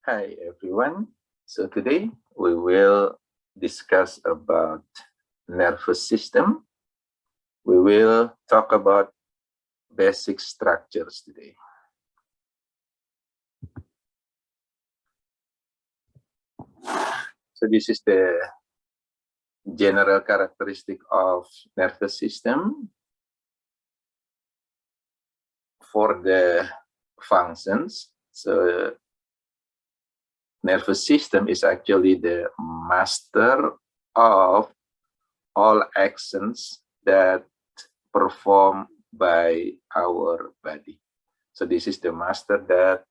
Hi everyone. So today we will discuss about nervous system. We will talk about basic structures today. So this is the general characteristic of nervous system. For the functions, so nervous system is actually the master of all actions that performed by our body. So this is the master that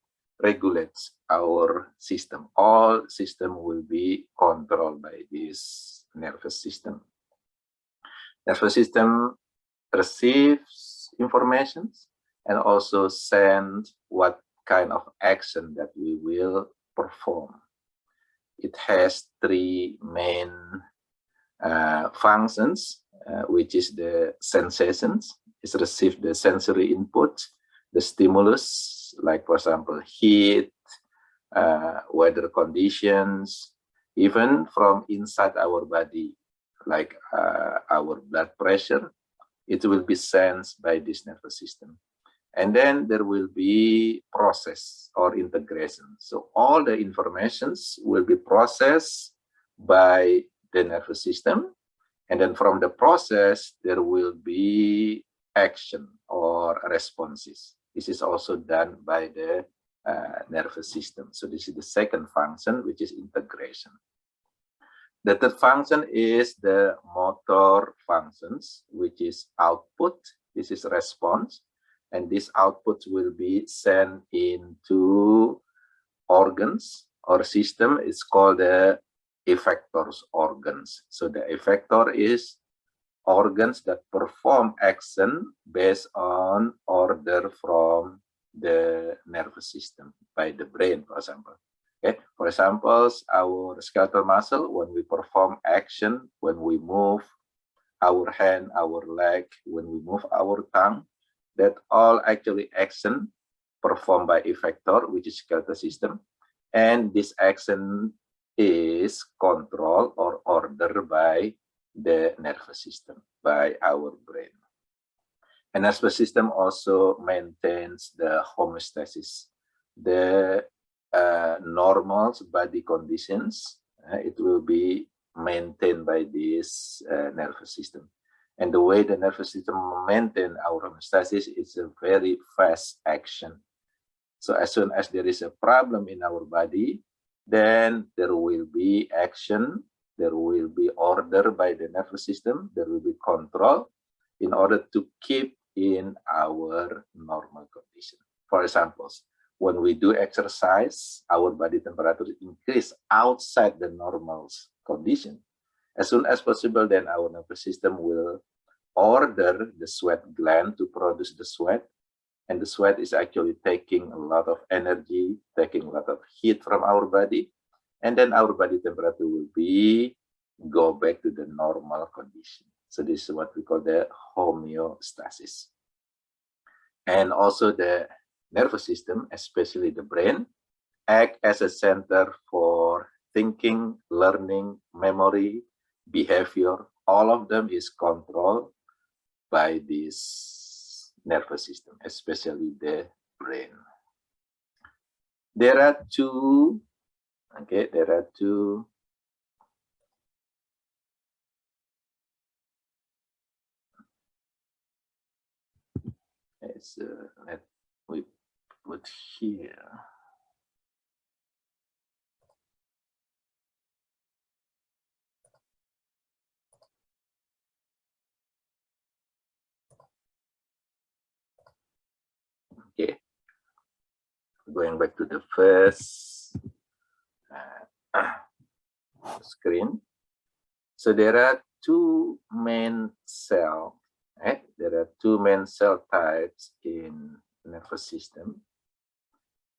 regulates our system. All system will be controlled by this nervous system. Nervous system receives information and also sends what kind of action that we will perform. It has three main functions, which is the sensations. It receives the sensory input, the stimulus, like for example, heat, weather conditions, even from inside our body, like our blood pressure, it will be sensed by this nervous system. And then there will be process or integration. So all the informations will be processed by the nervous system. And then from the process, there will be action or responses. This is also done by the nervous system. So this is the second function, which is integration. The third function is the motor functions, which is output. This is response. And this output will be sent into organs or system. It's called the effectors organs. So the effector is organs that perform action based on order from the nervous system by the brain, for example. Okay, for example, our skeletal muscle, when we perform action, when we move our hand, our leg, when we move our tongue, that all actually action performed by effector, which is skeletal system, and this action is controlled or ordered by the nervous system, by our brain. And nervous system also maintains the homeostasis, the normal body conditions. It will be maintained by this nervous system. And the way the nervous system maintains our homeostasis is a very fast action. So as soon as there is a problem in our body, then there will be action, there will be order by the nervous system, there will be control in order to keep in our normal condition. For example, when we do exercise, our body temperature increase outside the normal condition. As soon as possible, then our nervous system will order the sweat gland to produce the sweat. And the sweat is actually taking a lot of energy, taking a lot of heat from our body. And then our body temperature will go back to the normal condition. So this is what we call the homeostasis. And also the nervous system, especially the brain, act as a center for thinking, learning, memory, behavior. All of them is controlled by this nervous system, especially the brain. There are two, let we put here. Okay, going back to the first screen. So there are two main cells. Right? There are two main cell types in nervous system.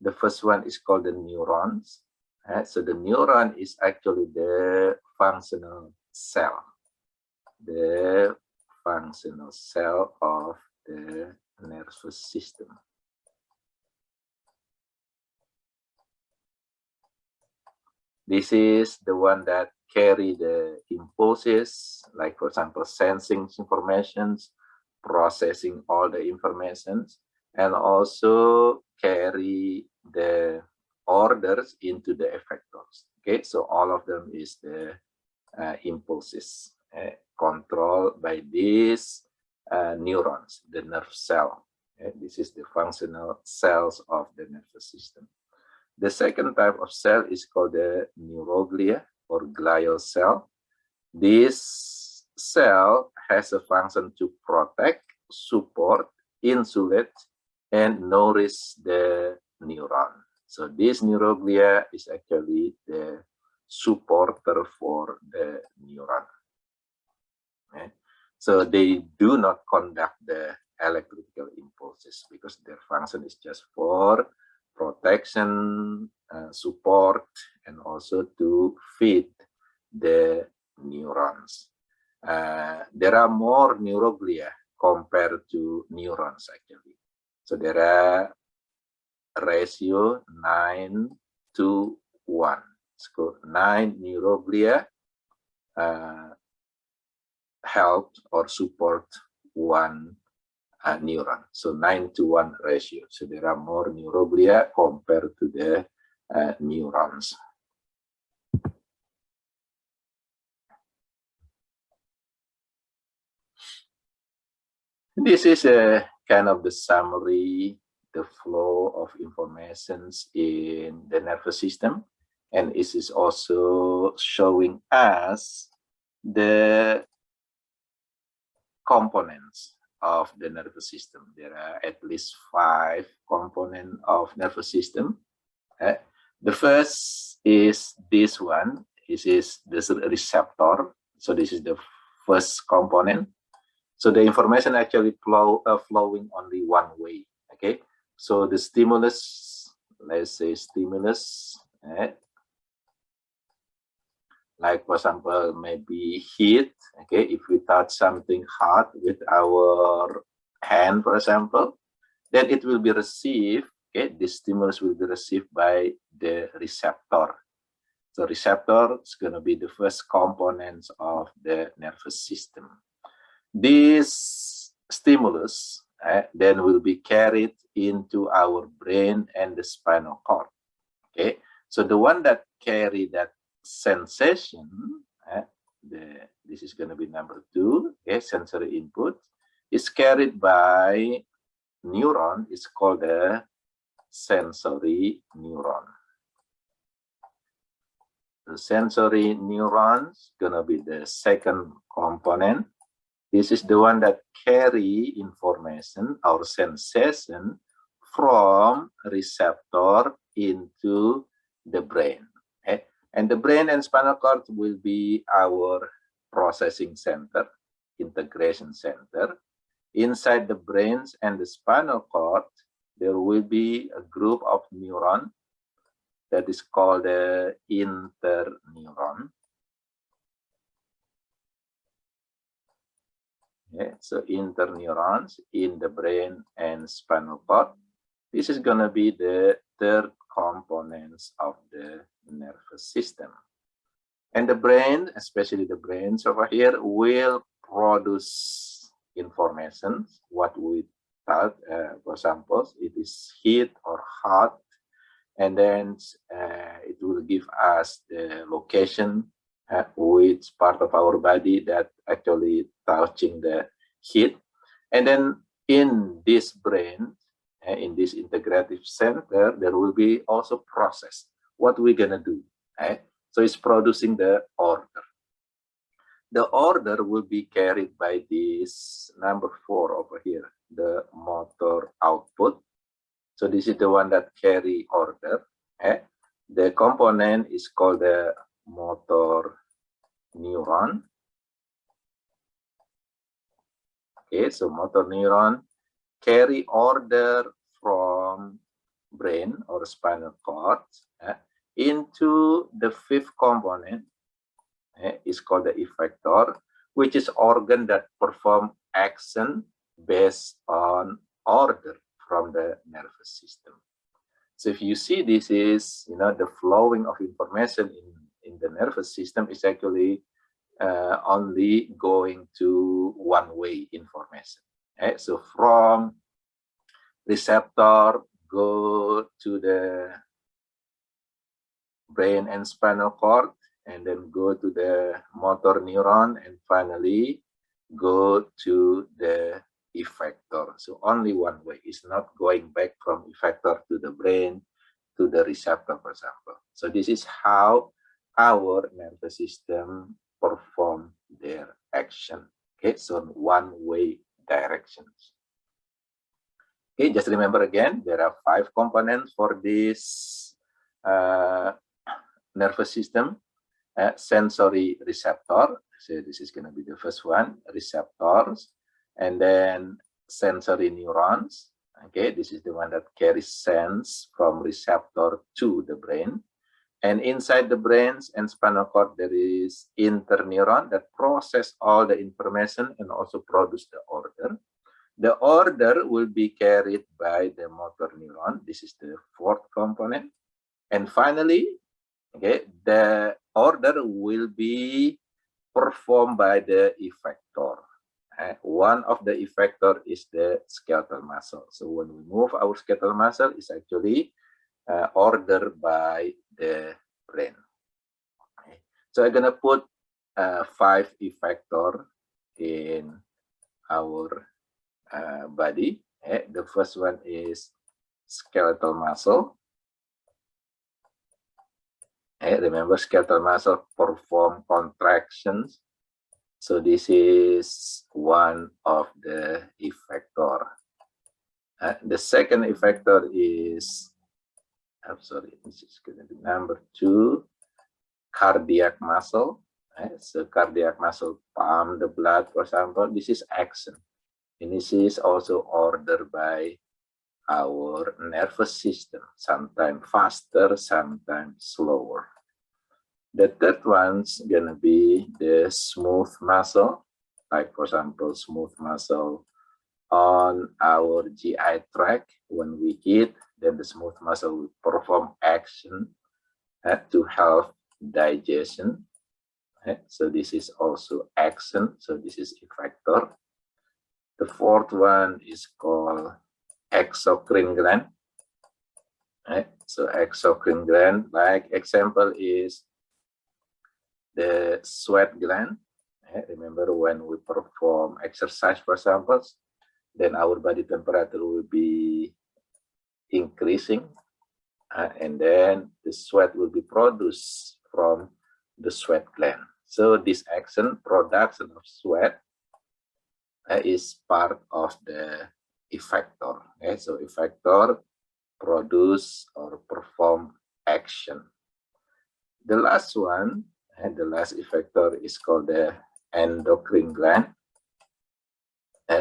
The first one is called the neurons. Right? So the neuron is actually the functional cell. The functional cell of the nervous system. This is the one that carry the impulses, like for example, sensing informations, processing all the informations, and also carry the orders into the effectors. Okay, so all of them is the impulses controlled by these neurons, the nerve cell. This is the functional cells of the nervous system. The second type of cell is called the neuroglia or glial cell. This cell has a function to protect, support, insulate, and nourish the neuron. So this neuroglia is actually the supporter for the neuron. Okay? So they do not conduct the electrical impulses because their function is just for protection, support, and also to feed the neurons. There are more neuroglia compared to neurons actually. So there are ratio 9 to 1. So 9 neuroglia help or support 1 neuron. So 9 to 1 ratio. So there are more neuroglia compared to the neurons. This is a kind of the summary, the flow of informations in the nervous system. And it is also showing us the components of the nervous system. There are at least 5 components of nervous system. The first is this one. This is the receptor. So this is the first component. So the information actually flowing only one way. Okay. So the stimulus, let's say stimulus, like for example, maybe heat. Okay, if we touch something hot with our hand, for example, then it will be received. Okay, this stimulus will be received by the receptor. So receptor is going to be the first components of the nervous system. This stimulus then will be carried into our brain and the spinal cord. Okay, so the one that carry that sensation, this is going to be number 2, okay, sensory input, is carried by neuron, is called a sensory neuron. The sensory neurons going to be the second component. This is the one that carry information or sensation from receptor into the brain. Okay? And the brain and spinal cord will be our processing center, integration center. Inside the brains and the spinal cord, there will be a group of neurons that is called the interneuron. Okay, so interneurons in the brain and spinal cord. This is going to be the third components of the nervous system. And the brain, especially the brains over here, will produce information. What we thought, for example, it is heat or hot, and then it will give us the location which part of our body that actually touching the heat. And then in this brain, in this integrative center, there will be also process. What we're gonna do? So it's producing the order. The order will be carried by this number 4 over here, the motor output. So this is the one that carry order. The component is called the motor neuron. Okay, so motor neuron carry order from brain or spinal cord into the 5th component is called the effector, which is organ that perform action based on order from the nervous system. So if you see, this is the flowing of information in in the nervous system is actually only going to one-way information. Okay? So from receptor go to the brain and spinal cord, and then go to the motor neuron, and finally go to the effector. So only one way. It's not going back from effector to the brain to the receptor, for example. So this is how our nervous system perform their action. Okay, so one-way directions. Okay, just remember again, there are 5 components for this nervous system. Sensory receptor, so this is going to be the first one, receptors, and then sensory neurons. Okay, this is the one that carries sense from receptor to the brain. And inside the brains and spinal cord, there is interneuron that process all the information and also produce the order. The order will be carried by the motor neuron. This is the 4th component. And finally, okay, the order will be performed by the effector. One of the effector is the skeletal muscle. So when we move our skeletal muscle, it's actually ordered by the brain. Okay. So I'm gonna put 5 effector in our body. Okay. The first one is skeletal muscle. Remember, skeletal muscle perform contractions. So this is one of the effector. The second effector is, I'm sorry, this is going to be number 2, cardiac muscle. So cardiac muscle pump the blood, for example. This is action. And this is also ordered by our nervous system, sometimes faster, sometimes slower. The third one's gonna be the smooth muscle, like for example, smooth muscle on our GI tract. When we eat, then the smooth muscle will perform action to help digestion. So this is also action. So this is effector. The fourth one is called exocrine gland. So exocrine gland, like example is the sweat gland. Remember when we perform exercise, for example, then our body temperature will be increasing, and then the sweat will be produced from the sweat gland. So this action, production of sweat, is part of the effector. So effector produce or perform action. The last one, and the last effector is called the endocrine gland.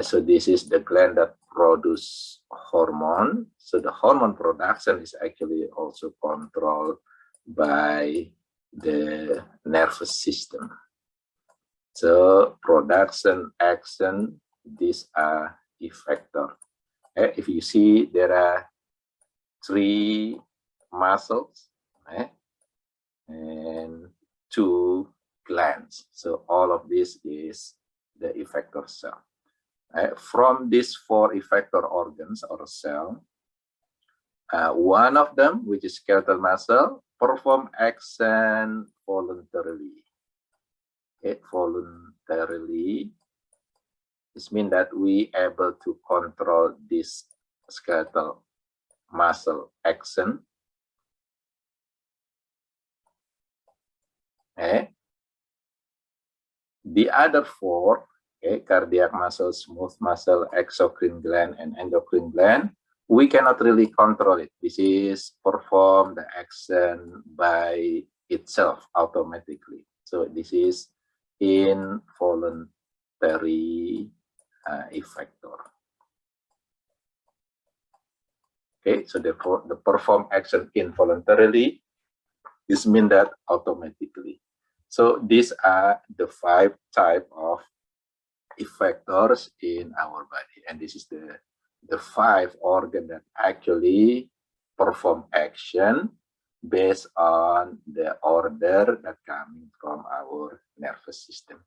So this is the gland that produce hormone. So the hormone production is actually also controlled by the nervous system. So production, action, these are effector. If you see, there are 3 muscles and 2 glands. So all of this is the effector cell. From these 4 effector organs or cell, one of them, which is skeletal muscle, perform action voluntarily. Voluntarily, this means that we able to control this skeletal muscle action. The other 4, cardiac muscle, smooth muscle, exocrine gland, and endocrine gland, we cannot really control it. This is perform the action by itself automatically. So this is involuntary effector. So the perform action involuntarily, this means that automatically. So these are the 5 types of effectors in our body, and this is the 5 organs that actually perform action. based on the order that coming from our nervous system.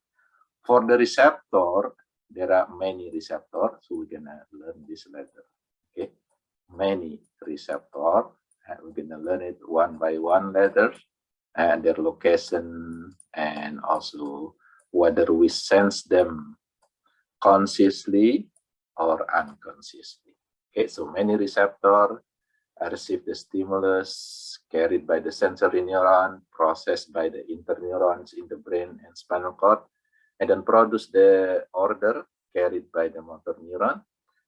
For the receptor, there are many receptors, so we're gonna learn this later. Okay, many receptors, and we're gonna learn it one by one later, and their location, and also whether we sense them consciously or unconsciously. Okay, so many receptors receive the stimulus carried by the sensory neuron, processed by the interneurons in the brain and spinal cord, and then produce the order carried by the motor neuron,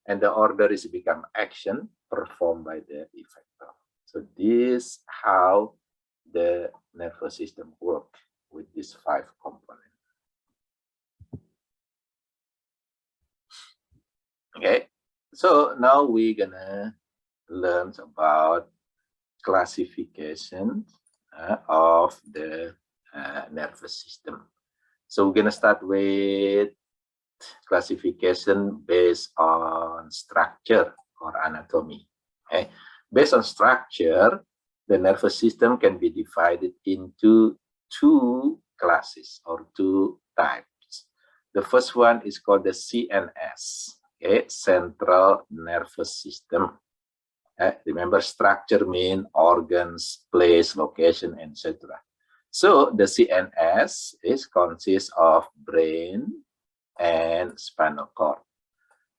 and the order is become action performed by the effector. So this is how the nervous system works with these 5 components. Okay, so now we're gonna learn about classification of the nervous system. So we're gonna start with classification based on structure or anatomy. Okay, based on structure, the nervous system can be divided into 2 classes or 2 types. The first one is called the CNS, okay, Central Nervous System. Remember, structure means organs, place, location, etc. So the CNS consists of brain and spinal cord.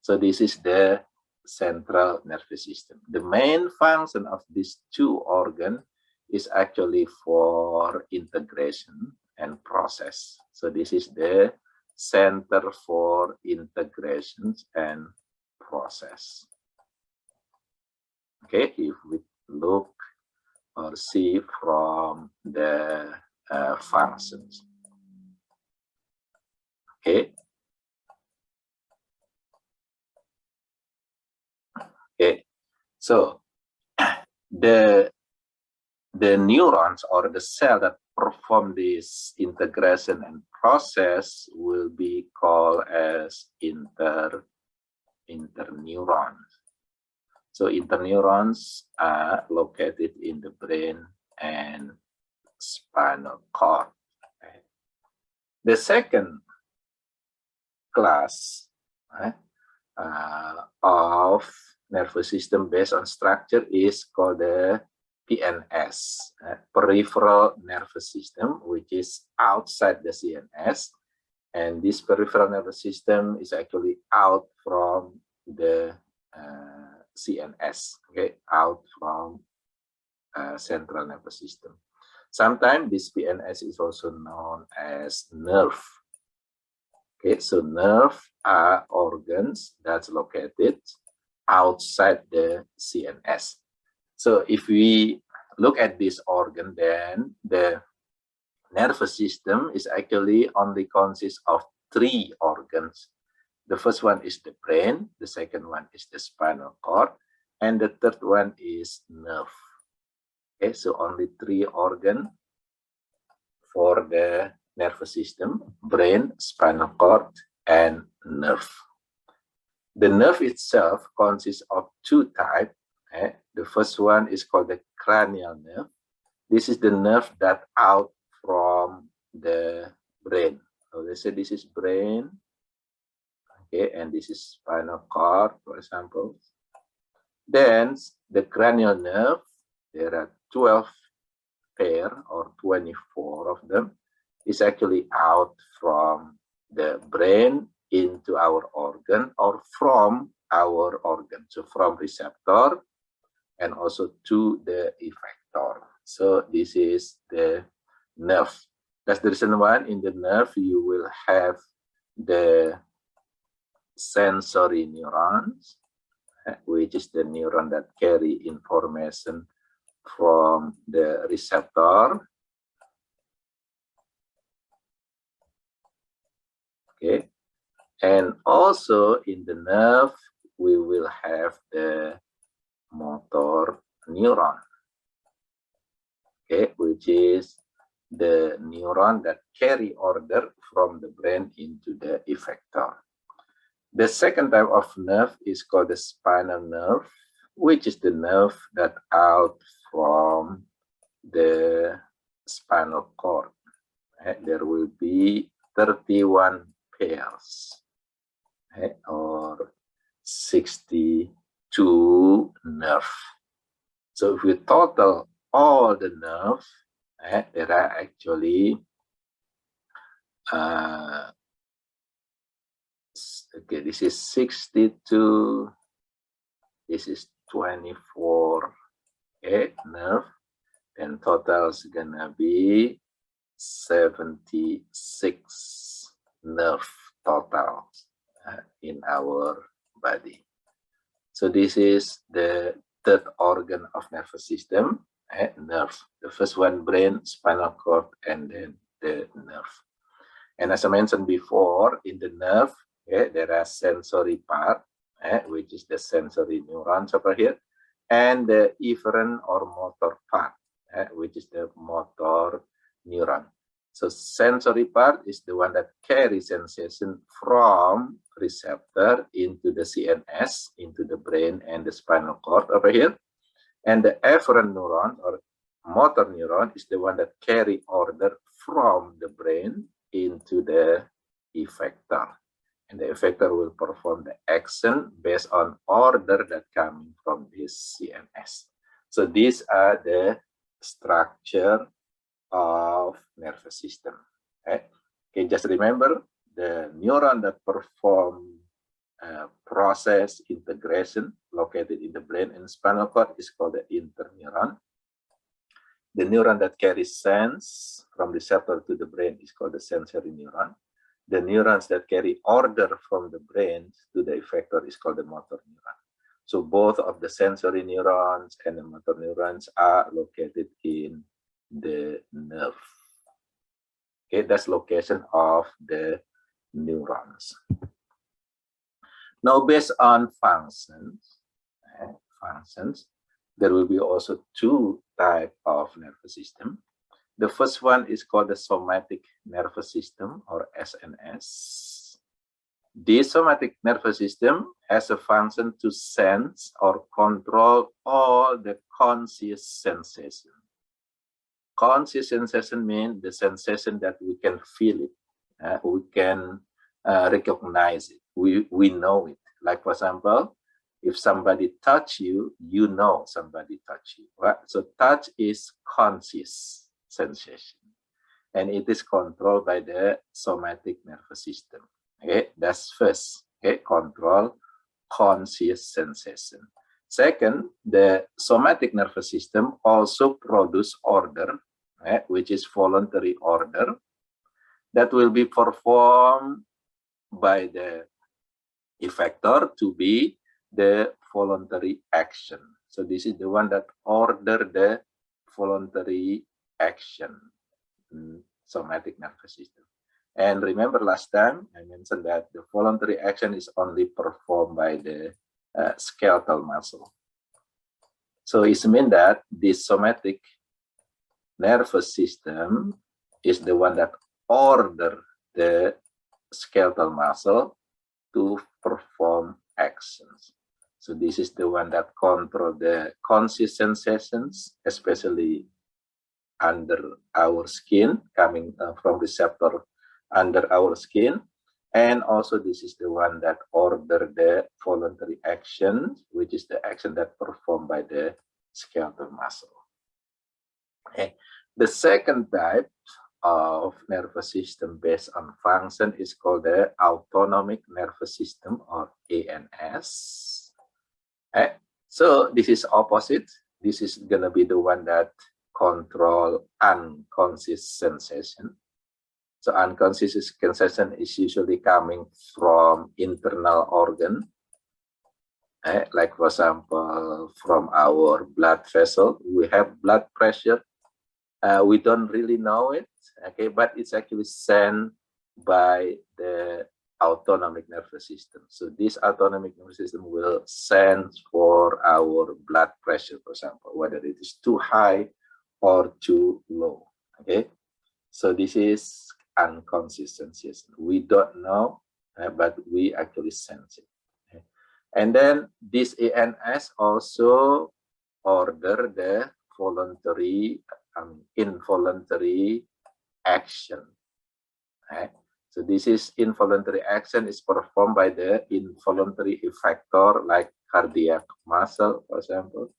So this is the central nervous system. The main function of these 2 organs is actually for integration and process. So this is the center for integration and process. Okay, if we look or see from the functions. Okay. Okay, so the neurons or the cell that perform this integration and process will be called as interneurons. So interneurons are located in the brain and spinal cord. Okay. The second class of nervous system based on structure is called the PNS, Peripheral Nervous System, which is outside the CNS. And this peripheral nervous system is actually out from the CNS, okay, out from central nervous system. Sometimes this PNS is also known as nerve. Okay, so nerve are organs that's located outside the CNS. So if we look at this organ, then the nervous system is actually only consists of 3 organs. The first one is the brain, the second one is the spinal cord, and the third one is nerve. Okay, so only 3 organs for the nervous system: brain, spinal cord, and nerve. The nerve itself consists of 2 types. The first one is called the cranial nerve. This is the nerve that out from the brain. So they say this is brain, okay, and this is spinal cord, for example. Then the cranial nerve, there are 12 pair or 24 of them, is actually out from the brain into our organ or from our organ. So from receptor and also to the effector. So this is the nerve. That's the reason why in the nerve you will have the sensory neurons, which is the neuron that carry information from the receptor. Okay, and also in the nerve we will have the motor neuron, okay, which is the neuron that carry order from the brain into the effector. The second type of nerve is called the spinal nerve, which is the nerve that out from the spinal cord. There will be 31 pairs or 62 nerve. So if we total all the nerve, there are actually okay, this is 62, this is 24 nerve, and total is gonna be 76 nerve total in our body. So this is the third organ of nervous system, nerve. The first one, brain, spinal cord, and then the nerve. And as I mentioned before, in the nerve, there are sensory part, which is the sensory neurons over here, and the efferent or motor part, which is the motor neuron. So sensory part is the one that carries sensation from receptor into the CNS, into the brain and the spinal cord over here. And the efferent neuron or motor neuron is the one that carry order from the brain into the effector. And the effector will perform the action based on order that coming from this CNS. So these are the structure of nervous system. Okay, just remember the neuron that perform process integration located in the brain and spinal cord is called the interneuron. The neuron that carries sense from receptor to the brain is called the sensory neuron. The neurons that carry order from the brain to the effector is called the motor neuron. So both of the sensory neurons and the motor neurons are located in the nerve. Okay, that's location of the neurons. Now, based on functions, there will be also two types of nervous system. The first one is called the somatic nervous system, or SNS. This somatic nervous system has a function to sense or control all the conscious sensation. Conscious sensation means the sensation that we can feel it, we can recognize it, we know it. Like for example, if somebody touch you, you know somebody touch you, right? So touch is conscious sensation, and it is controlled by the somatic nervous system. Okay, that's first. Okay, control conscious sensation. Second, the somatic nervous system also produce order, which is voluntary order, that will be performed by the effector to be the voluntary action. So this is the one that order the voluntary action in somatic nervous system. And remember last time I mentioned that the voluntary action is only performed by the skeletal muscle. So it means that this somatic nervous system is the one that order the skeletal muscle to perform actions. So this is the one that control the conscious sensations, especially under our skin, coming from receptor under our skin. And also this is the one that order the voluntary action, which is the action that performed by the skeletal muscle. Okay. The second type of nervous system based on function is called the autonomic nervous system, or ANS. Okay. So this is opposite. This is going to be the one that control unconscious sensation. So unconscious sensation is usually coming from internal organ, like for example, from our blood vessel. We have blood pressure. We don't really know it, okay, but it's actually sent by the autonomic nervous system. So this autonomic nervous system will send for our blood pressure, for example, whether it is too high or too low. Okay, so this is unconscious sensation. We don't know, but we actually sense it. And then this ANS also order the involuntary action. So this is involuntary action is performed by the involuntary effector, like cardiac muscle, for example,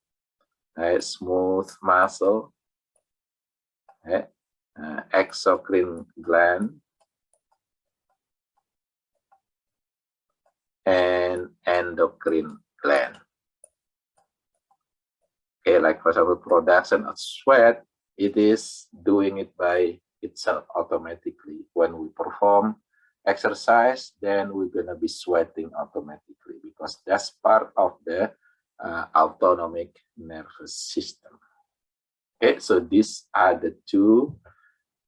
smooth muscle, exocrine gland, and endocrine gland. Okay, like for example, production of sweat, it is doing it by itself automatically. When we perform exercise, then we're gonna be sweating automatically because that's part of the autonomic nervous system. Okay, so these are the two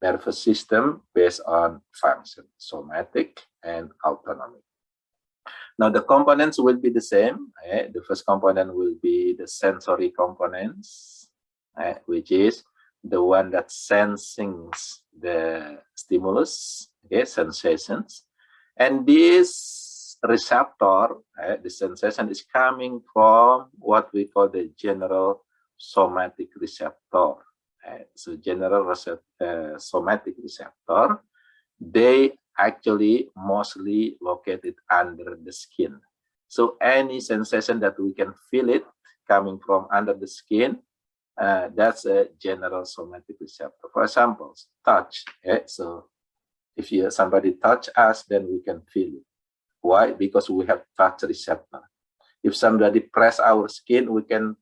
nervous system based on function, somatic and autonomic. Now the components will be the same. The first component will be the sensory components, which is the one that sensing the stimulus, sensations. And this receptor, the sensation is coming from what we call the general somatic receptor. So general somatic receptor, they actually mostly located under the skin. So any sensation that we can feel it coming from under the skin, that's a general somatic receptor. For example, touch. So if somebody touch us, then we can feel it. Why? Because we have touch receptor. If somebody press our skin, we can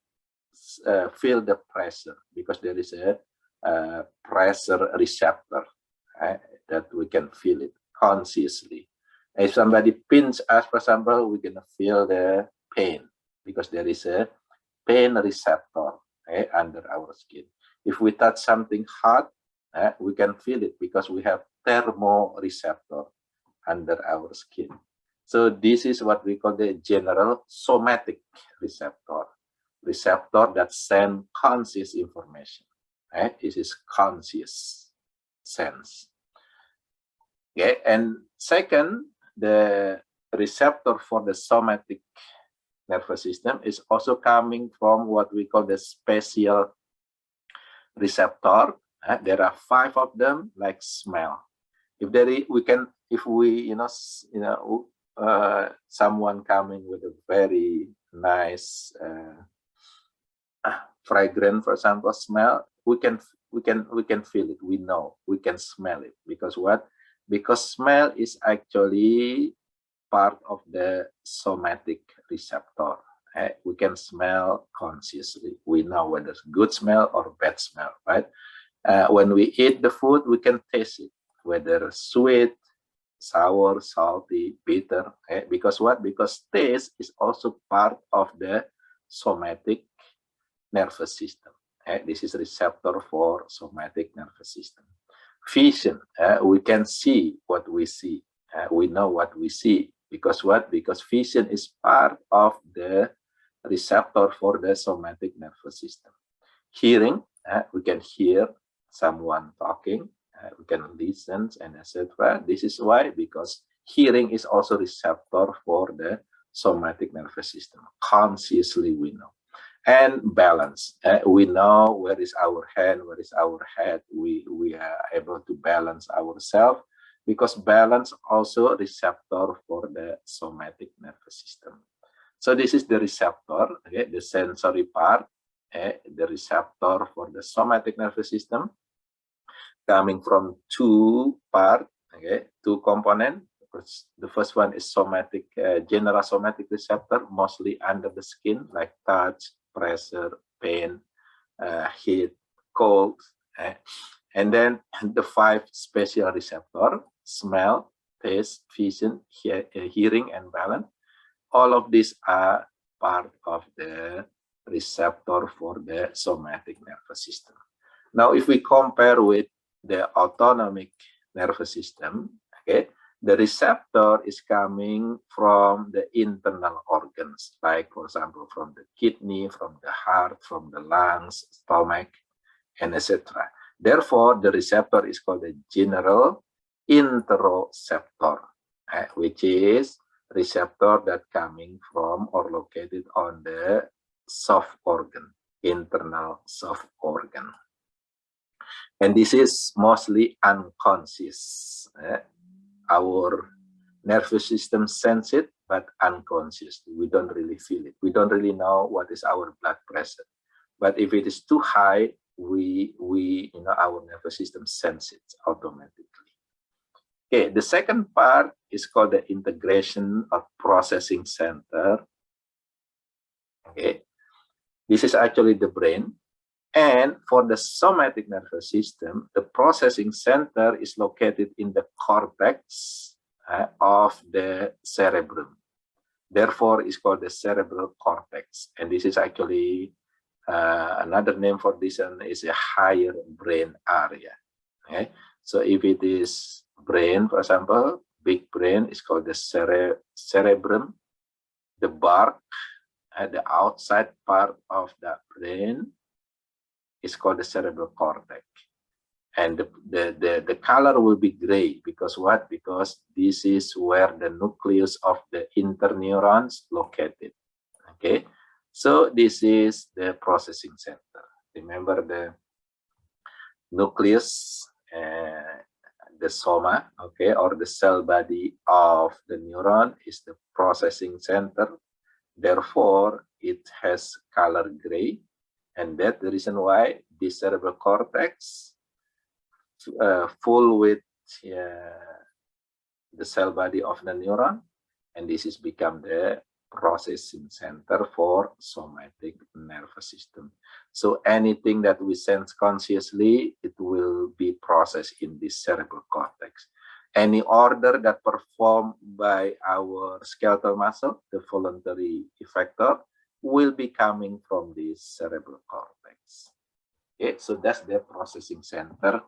feel the pressure because there is a pressure receptor that we can feel it consciously. If somebody pinch us, for example, we're gonna feel the pain because there is a pain receptor under our skin. If we touch something hot, we can feel it because we have thermoreceptor under our skin. So this is what we call the general somatic receptor, receptor that send conscious information. This is conscious sense. Okay, and second, the receptor for the somatic nervous system is also coming from what we call the spatial receptor. There are 5 of them, like smell. If there is, someone coming with a very nice fragrant, for example, smell, we can feel it. We know, we can smell it because what? Because smell is actually part of the somatic receptor. We can smell consciously. We know whether it's good smell or bad smell, right? When we eat the food, we can taste it, whether sweet, sour, salty, bitter. Because what? Because taste is also part of the somatic nervous system. This is receptor for somatic nervous system. Vision, we can see what we see. We know what we see because what? Because vision is part of the receptor for the somatic nervous system. Hearing, we can hear someone talking, we can listen, and etc. This is why, because hearing is also receptor for the somatic nervous system. Consciously we know. And balance, we know where is our hand, where is our head. We are able to balance ourselves because balance also receptor for the somatic nervous system. So this is the receptor, the sensory part, the receptor for the somatic nervous system, coming from 2 parts, 2 components. The first one is somatic, general somatic receptor, mostly under the skin, like touch, pressure, pain, heat, cold. And then the 5 special receptor, smell, taste, vision, hearing, and balance. All of these are part of the receptor for the somatic nervous system. Now, if we compare with the autonomic nervous system, the receptor is coming from the internal organs, like, for example, from the kidney, from the heart, from the lungs, stomach, and etc. Therefore, the receptor is called the general interoceptor, which is receptor that coming from or located on the soft organ, internal soft organ. And this is mostly unconscious. Our nervous system sense it, but unconsciously. We don't really feel it. We don't really know what is our blood pressure. But if it is too high, our nervous system sense it automatically. Okay, the second part is called the integration of processing center. Okay, this is actually the brain. And for the somatic nervous system, the processing center is located in the cortex of the cerebrum. Therefore, it's called the cerebral cortex. And this is actually another name for this one is a higher brain area. Okay? So if it is brain, for example, big brain is called the cerebrum. The bark at the outside part of the brain is called the cerebral cortex. And the color will be gray because what? Because this is where the nucleus of the interneurons located. Okay, so this is the processing center. Remember the nucleus, the soma, okay, or the cell body of the neuron is the processing center. Therefore, it has color gray. And that's the reason why the cerebral cortex full with the cell body of the neuron, and this is become the processing center for somatic nervous system. So anything that we sense consciously, it will be processed in this cerebral cortex. Any order that performed by our skeletal muscle, the voluntary effector, will be coming from this cerebral cortex. Okay, so that's the processing center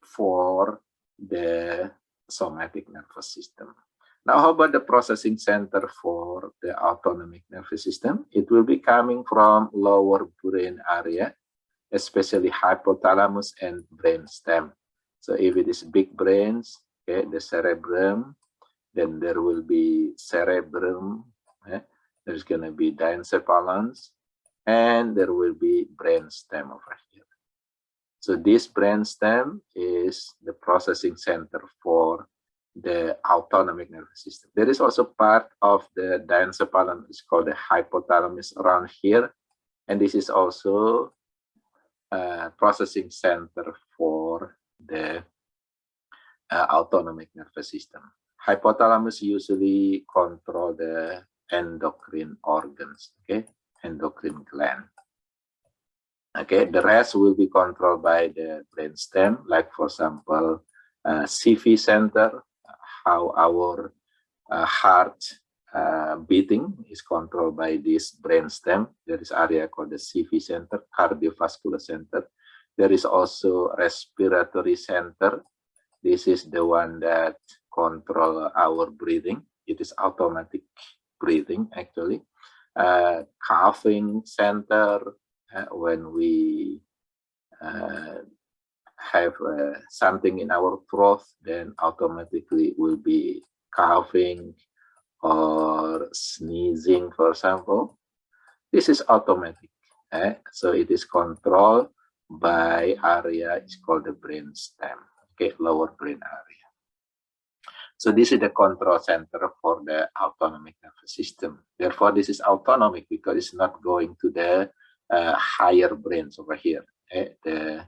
for the somatic nervous system. Now, how about the processing center for the autonomic nervous system? It will be coming from lower brain area, especially hypothalamus and brainstem. So if it is big brains, okay, the cerebrum, then there will be cerebrum, there's going to be diencephalons, and there will be brainstem over here. So this brainstem is the processing center for the autonomic nervous system. There is also part of the diencephalon, it's called the hypothalamus around here, and this is also a processing center for the autonomic nervous system. Hypothalamus usually control the endocrine organs, okay, endocrine gland. Okay, the rest will be controlled by the brainstem, like for example, CV center, how our heart beating is controlled by this brainstem. There is area called the CV center, cardiovascular center. There is also respiratory center. This is the one that control our breathing. It is automatic breathing actually. Coughing center, when we have something in our throat, then automatically will be coughing or sneezing, for example. This is automatic. So it is controlled by area, it's called the brainstem, okay, lower brain area. So this is the control center for the autonomic nervous system. Therefore, this is autonomic because it's not going to the higher brains over here, the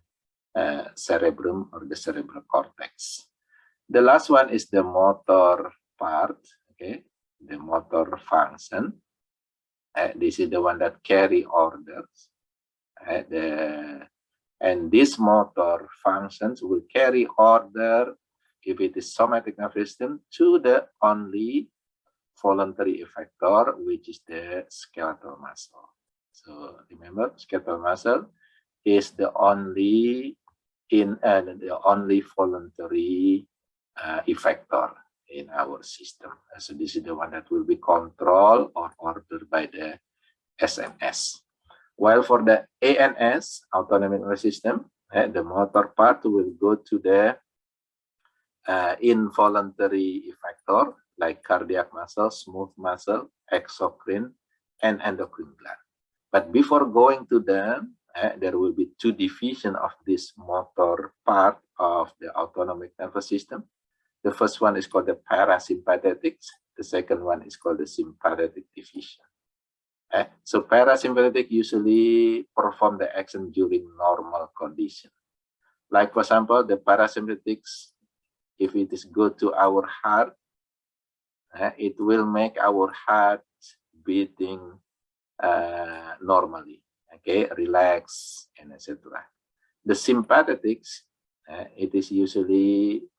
cerebrum or the cerebral cortex. The last one is the motor part, okay, the motor function. This is the one that carry orders. And these motor functions will carry order, if it is somatic nervous system, to the only voluntary effector, which is the skeletal muscle. So remember, skeletal muscle is the only voluntary effector in our system. So this is the one that will be controlled or ordered by the SNS. While for the ANS, autonomic nervous system, the motor part will go to the involuntary effector like cardiac muscle, smooth muscle, exocrine, and endocrine gland. But before going to them, there will be two divisions of this motor part of the autonomic nervous system. The first one is called the parasympathetic. The second one is called the sympathetic division. So parasympathetic usually perform the action during normal condition. Like for example, the parasympathetics, if it is good to our heart, it will make our heart beating normally, okay, relax, and etc. The sympathetics, it is usually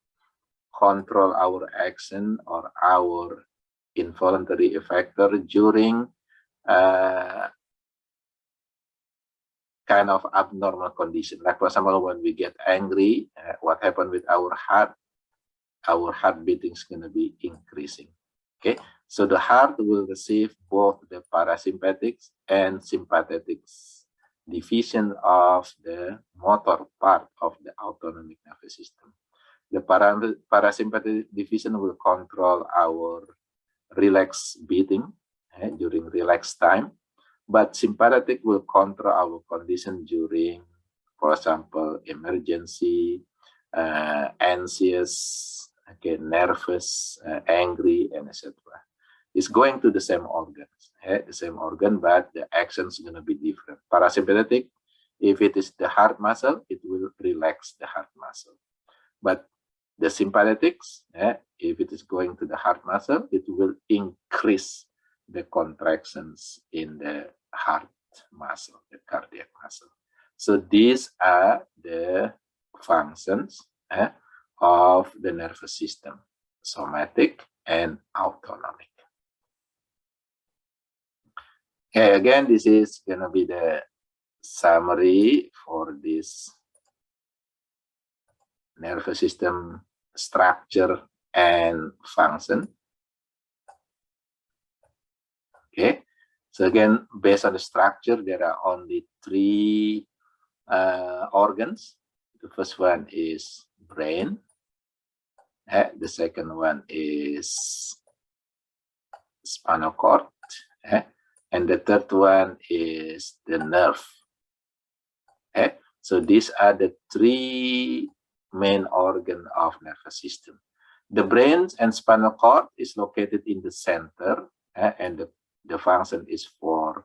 control our action or our involuntary effector during kind of abnormal condition. Like for example, when we get angry, what happened with our heart? Our heart beating is going to be increasing. Okay, so the heart will receive both the parasympathetics and sympathetics division of the motor part of the autonomic nervous system. The parasympathetic division will control our relaxed beating during relaxed time, but sympathetic will control our condition during, for example, emergency, anxious, okay, nervous, angry, and etc. It's going to the same organs, the same organ, but the action is going to be different. Parasympathetic, if it is the heart muscle, it will relax the heart muscle. But the sympathetics, if it is going to the heart muscle, it will increase the contractions in the heart muscle, the cardiac muscle. So these are the functions of the nervous system, somatic and autonomic. Okay, again, this is going to be the summary for this nervous system structure and function. Okay, so again, based on the structure, there are only three organs. The first one is brain. The second one is spinal cord. And the third one is the nerve. So these are the three main organ of nervous system. The brain and spinal cord is located in the center, and the function is for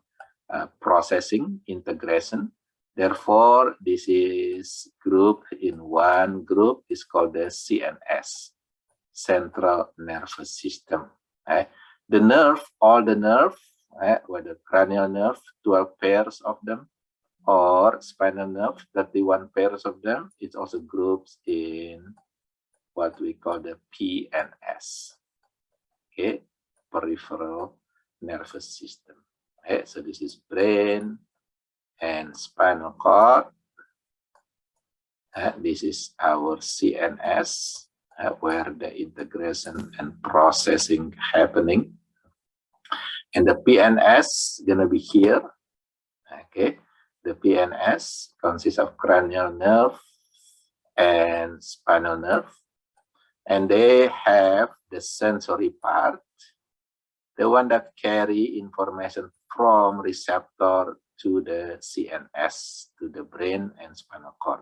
processing, integration. Therefore, this is grouped in one group, is called the CNS, Central Nervous System. The nerve, all the nerve, whether cranial nerve, 12 pairs of them, or spinal nerve, 31 pairs of them, it also groups in what we call the PNS, okay, Peripheral Nervous System. So this is brain and spinal cord. This is our CNS, where the integration and processing happening. And the PNS gonna be here. Okay, the PNS consists of cranial nerve and spinal nerve, and they have the sensory part, the one that carry information from receptor to the CNS, to the brain and spinal cord.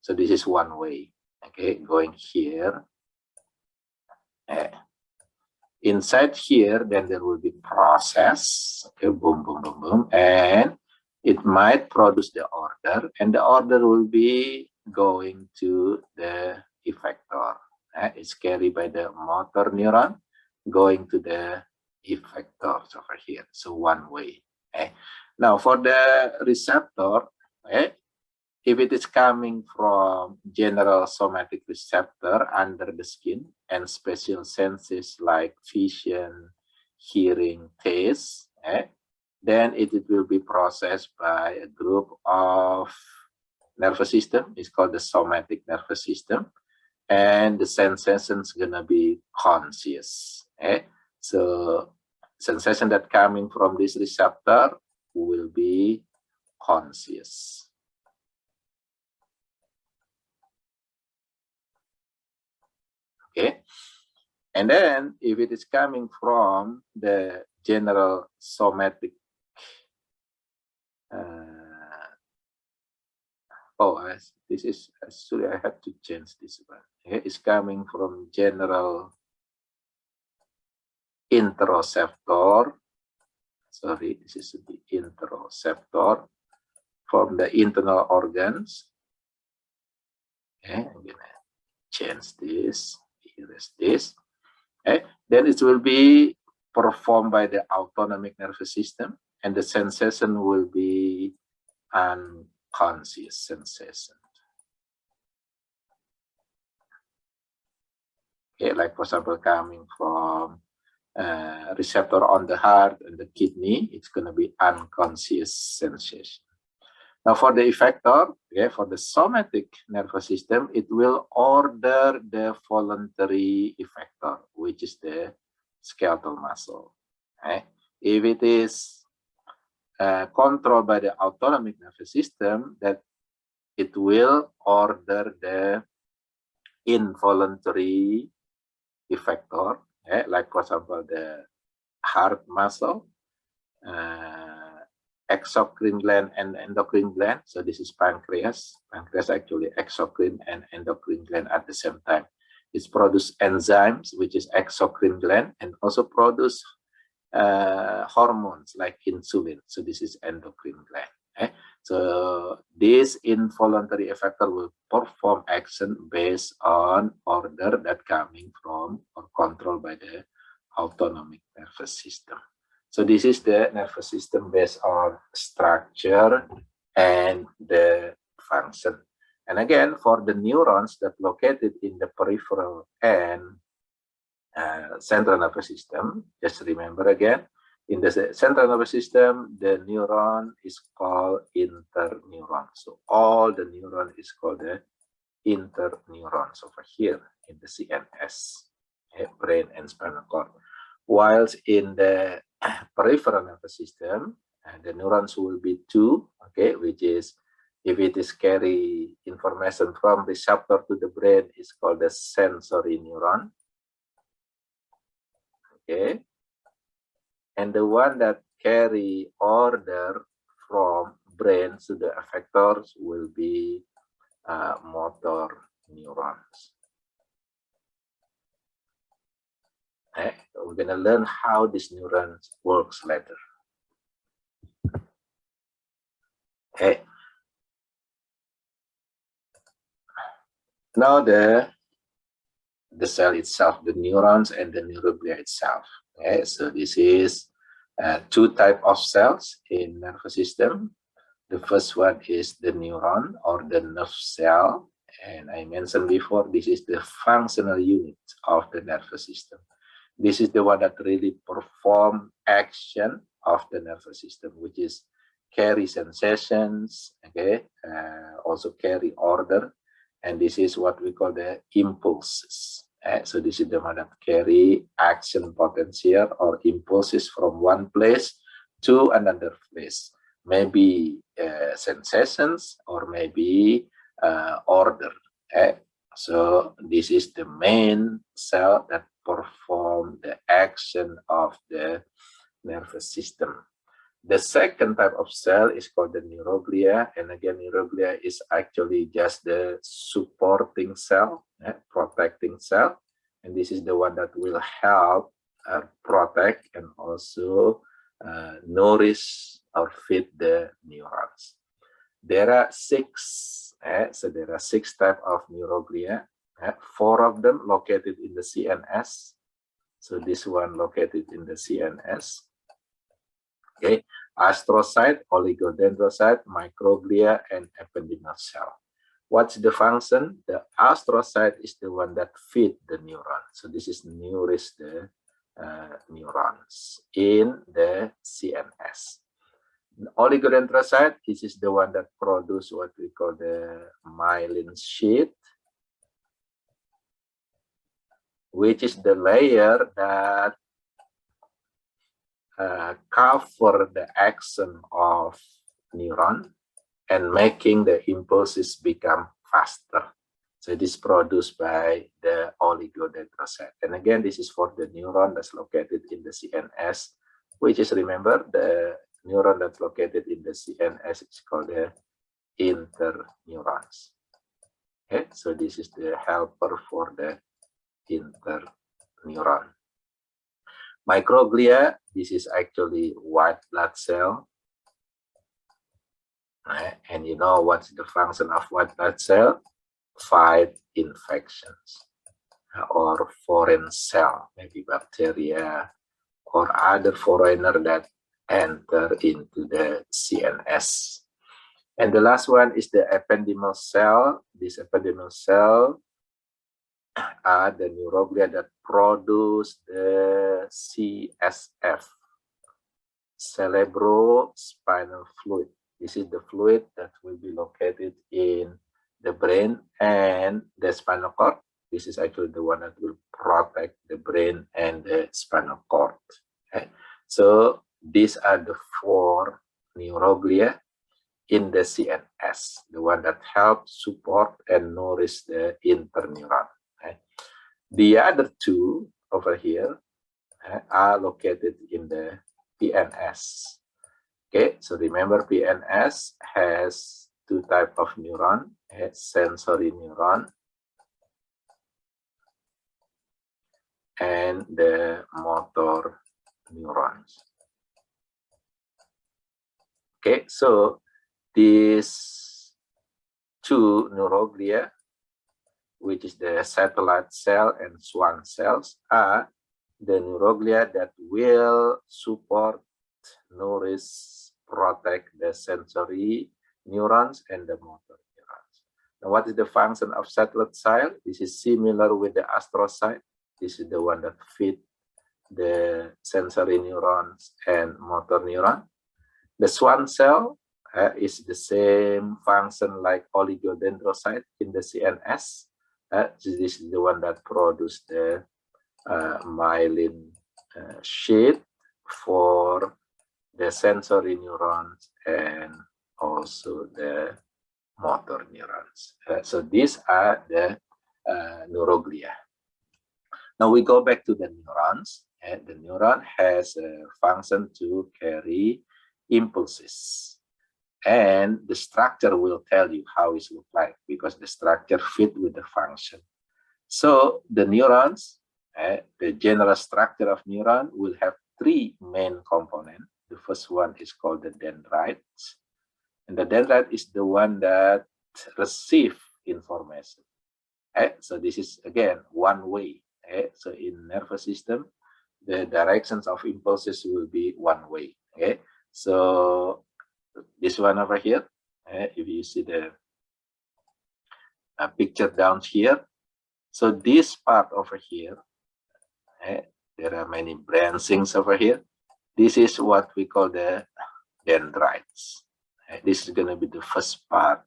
So this is one way. Okay, going here. Inside here, then there will be process. Okay, boom, boom, boom, boom, and it might produce the order, and the order will be going to the effector. It's carried by the motor neuron, going to the effectors over here. So one way. Now for the receptor, if it is coming from general somatic receptor under the skin and special senses like vision, hearing, taste, then it will be processed by a group of nervous system. It's called the somatic nervous system, and the sensations gonna be conscious. So sensation that coming from this receptor will be conscious. Okay, and then if it is coming from the general somatic this is actually I have to change this one. Okay, it's coming from general interoceptor. Sorry, this is the interoceptor from the internal organs. Okay, I'm gonna change this, erase this. Okay, then it will be performed by the autonomic nervous system, and the sensation will be unconscious sensation. Okay, like for example, coming from receptor on the heart and the kidney, it's going to be unconscious sensation. Now for the effector, okay, for the somatic nervous system, it will order the voluntary effector, which is the skeletal muscle. Okay? If it is controlled by the autonomic nervous system, that it will order the involuntary effector, like for example the heart muscle, exocrine gland and endocrine gland. So this is pancreas. Pancreas actually exocrine and endocrine gland at the same time. It's produce enzymes, which is exocrine gland, and also produce hormones like insulin. So this is endocrine gland. So this involuntary effector will perform action based on order that coming from or controlled by the autonomic nervous system. So this is the nervous system based on structure and the function. And again, for the neurons that located in the peripheral and central nervous system, just remember again, in the central nervous system, the neuron is called interneuron. So all the neuron is called the interneurons over here in the CNS, brain and spinal cord. Whilst in the peripheral nervous system, the neurons will be two, okay, which is if it is carry information from receptor to the brain, is called the sensory neuron. Okay, and the one that carry order from brain to the effectors will be motor neurons. Okay, we're gonna learn how this neurons works later. Okay. Now the cell itself, the neurons and the neuroglia itself. Okay, so this is two types of cells in nervous system. The first one is the neuron or the nerve cell, and I mentioned before this is the functional unit of the nervous system. This is the one that really perform action of the nervous system, which is carry sensations, okay, also carry order, and this is what we call the impulses. So this is the one that carry action potential or impulses from one place to another place. Maybe sensations or maybe order. So this is the main cell that perform the action of the nervous system. The second type of cell is called the neuroglia, and again, neuroglia is actually just the supporting cell, protecting cell, and this is the one that will help protect and also nourish or feed the neurons. There are six, so there are 6 types of neuroglia. 4 of them located in the CNS. So this one located in the CNS. Okay, astrocyte, oligodendrocyte, microglia, and ependymal cell. What's the function? The astrocyte is the one that feed the neuron. So this is nourish the neurons in the CNS. The oligodendrocyte, this is the one that produce what we call the Myelin Sheath, which is the layer that cover the action of neuron and making the impulses become faster. So it is produced by the oligodendrocyte. And again, this is for the neuron that's located in the CNS, which is, remember, the neuron that's located in the CNS is called the interneurons. Okay, so this is the helper for the interneuron. Microglia, this is actually white blood cell. And you know what's the function of white blood cell? Fight infections or foreign cell, maybe bacteria or other foreigner that enter into the CNS. And the last one is the ependymal cell. This ependymal cell are the neuroglia that produce the CSF, cerebrospinal fluid. This is the fluid that will be located in the brain and the spinal cord. This is actually the one that will protect the brain and the spinal cord. Okay? So these are the 4 neuroglia in the CNS, the one that helps support and nourish the interneuron. Okay? The other 2 over here are located in the PNS. Okay, so remember PNS has 2 types of neuron, sensory neuron and the motor neurons. Okay, so these 2 neuroglia, which is the satellite cell and Schwann cells, are the neuroglia that will support, nourish, protect the sensory neurons and the motor neurons. Now, what is the function of satellite cell? This is similar with the astrocyte. This is the one that feed the sensory neurons and motor neuron. The Schwann cell is the same function like oligodendrocyte in the CNS. This is the one that produces the myelin sheath for the sensory neurons and also the motor neurons. So these are the neuroglia. Now we go back to the neurons. And the neuron has a function to carry impulses. And the structure will tell you how it looks like because the structure fit with the function. So the neurons, the general structure of neuron will have 3 main components. The first one is called the dendrites. And the dendrite is the one that receives information. So this is, again, one way. So in nervous system, the directions of impulses will be one way. Okay, so this one over here, if you see the picture down here, so this part over here, there are many branchings over here. This is what we call the dendrites. This is going to be the first part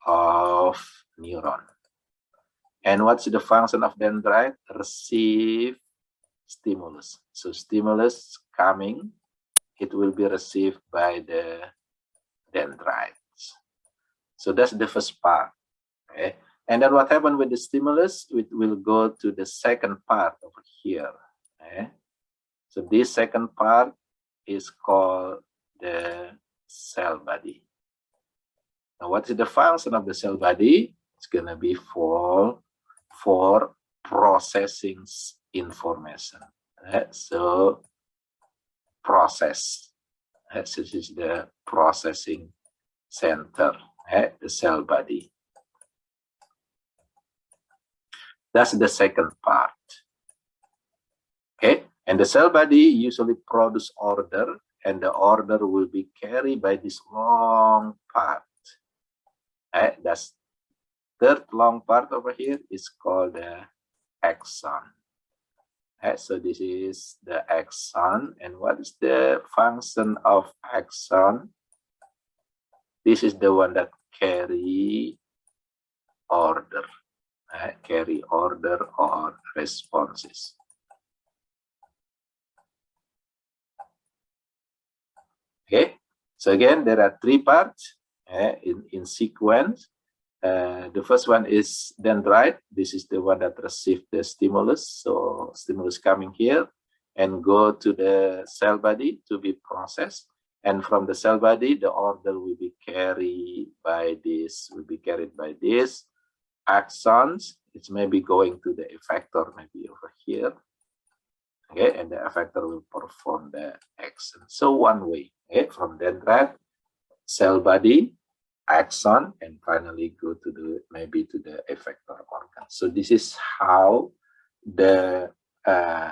of neuron. And what's the function of dendrite? Receive stimulus. So stimulus coming, it will be received by the dendrites. So that's the first part. Okay? And then what happened with the stimulus? It will go to the second part over here. Okay? So this second part is called the cell body. Now, what is the function of the cell body? It's going to be for processing information. So process. This is the processing center, the cell body. That's the second part. Okay, and the cell body usually produce order, and the order will be carried by this long part. That's third long part over here is called the axon. So this is the axon, and what is the function of axon? This is the one that carry order, carry order or responses. Okay, so again, there are 3 parts in sequence. The first one is dendrite. This is the one that receives the stimulus. So stimulus coming here and go to the cell body to be processed. And from the cell body, the order will be carried by this, axons. It's maybe going to the effector, maybe over here. Okay, and the effector will perform the action. So one way, okay, from dendrite, cell body, axon, and finally go to the maybe to the effector organ. So this is how the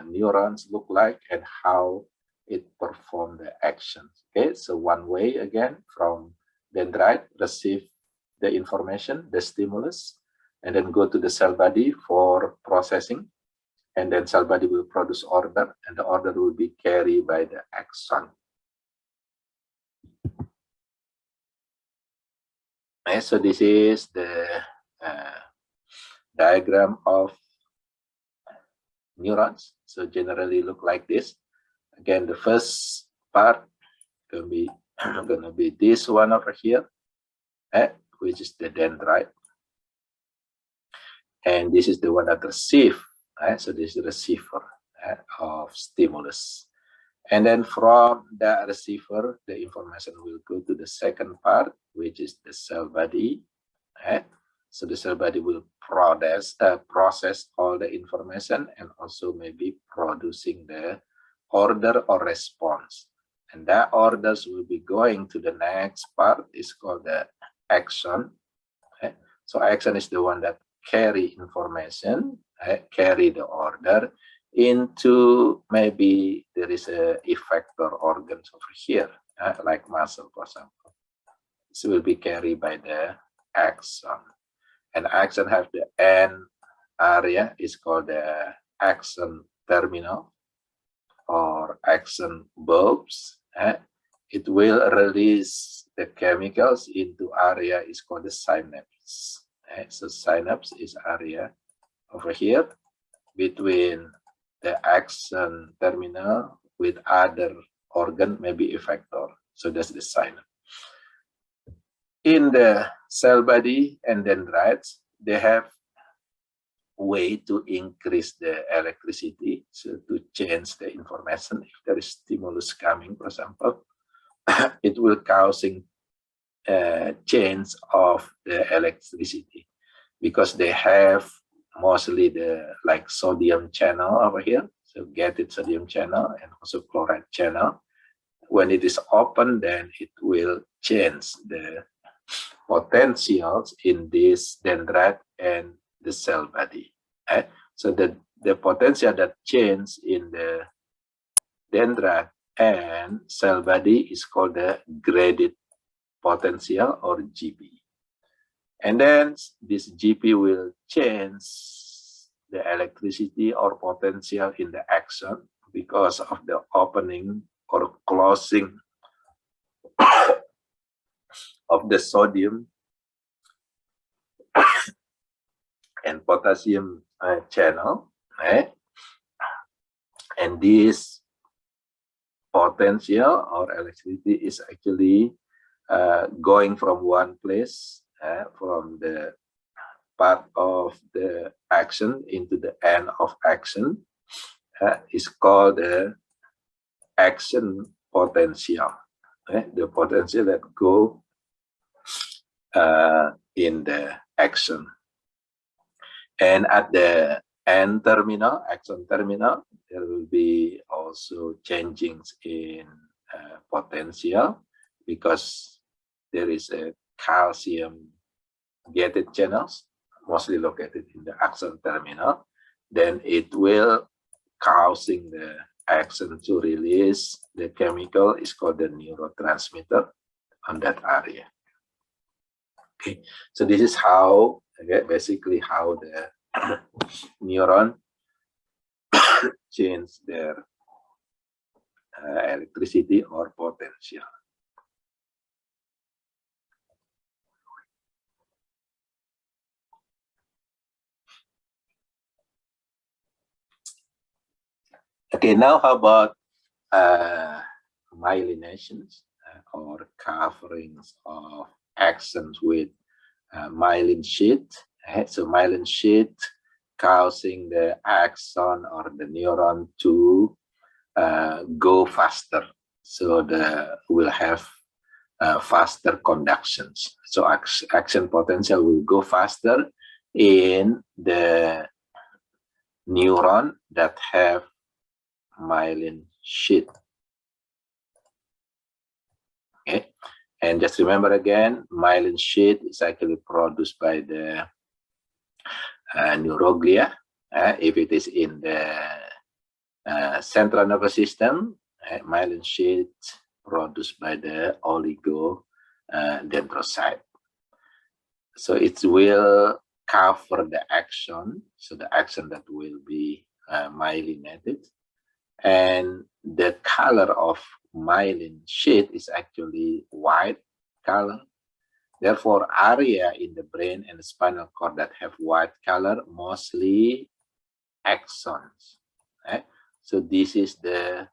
neurons look like and how it perform the actions. Okay, so one way again, from dendrite, receive the information, the stimulus, and then go to the cell body for processing, and then cell body will produce order, and the order will be carried by the axon. Okay, so this is the diagram of neurons. So generally look like this. Again, the first part gonna be this one over here, which is the dendrite, and this is the one that receive. So this is the receiver of stimulus, and then from the receiver, the information will go to the second part, which is the cell body. So the cell body will process all the information and also maybe producing the order or response. And that orders will be going to the next part, is called the axon. So axon is the one that carry information, carry the order into, maybe there is a effector organs over here, like muscle, for example. This will be carried by the axon. And axon have the end area, is called the axon terminal or axon bulbs. It will release the chemicals into area, is called the synapse. So synapse is area over here between the axon terminal with other organ, maybe effector. So that's the synapse. In the cell body and dendrites, they have way to increase the electricity, so to change the information. If there is stimulus coming, for example, it will causing change of the electricity, because they have mostly the like sodium channel over here, so gated sodium channel and also chloride channel. When it is open, then it will change the potentials in this dendrite and the cell body. So the potential that change in the dendrite and cell body is called the graded potential, or GP. And then this GP will change the electricity or potential in the axon because of the opening or closing of the sodium and potassium channel. And this potential or electricity is actually going from one place, from the part of the action into the end of action, is called the action potential. The potential that go in the action. And at the end terminal, axon terminal, there will be also changings in potential, because there is a calcium gated channels, mostly located in the axon terminal. Then it will causing the axon to release the chemical, is called the neurotransmitter on that area. Okay, so this is how, basically how the neuron change their electricity or potential. Okay, now how about myelinations, or coverings of axons with myelin sheath. So myelin sheath causing the axon or the neuron to go faster. so will have faster conductions. So action potential will go faster in the neuron that have myelin sheath. Okay, and just remember again, myelin sheath is actually produced by the neuroglia. If it is in the central nervous system, myelin sheath produced by the oligodendrocyte. So it will cover the axon, so the axon that will be myelinated, and the color of myelin sheath is actually white color. Therefore, area in the brain and the spinal cord that have white color, mostly axons. So this is the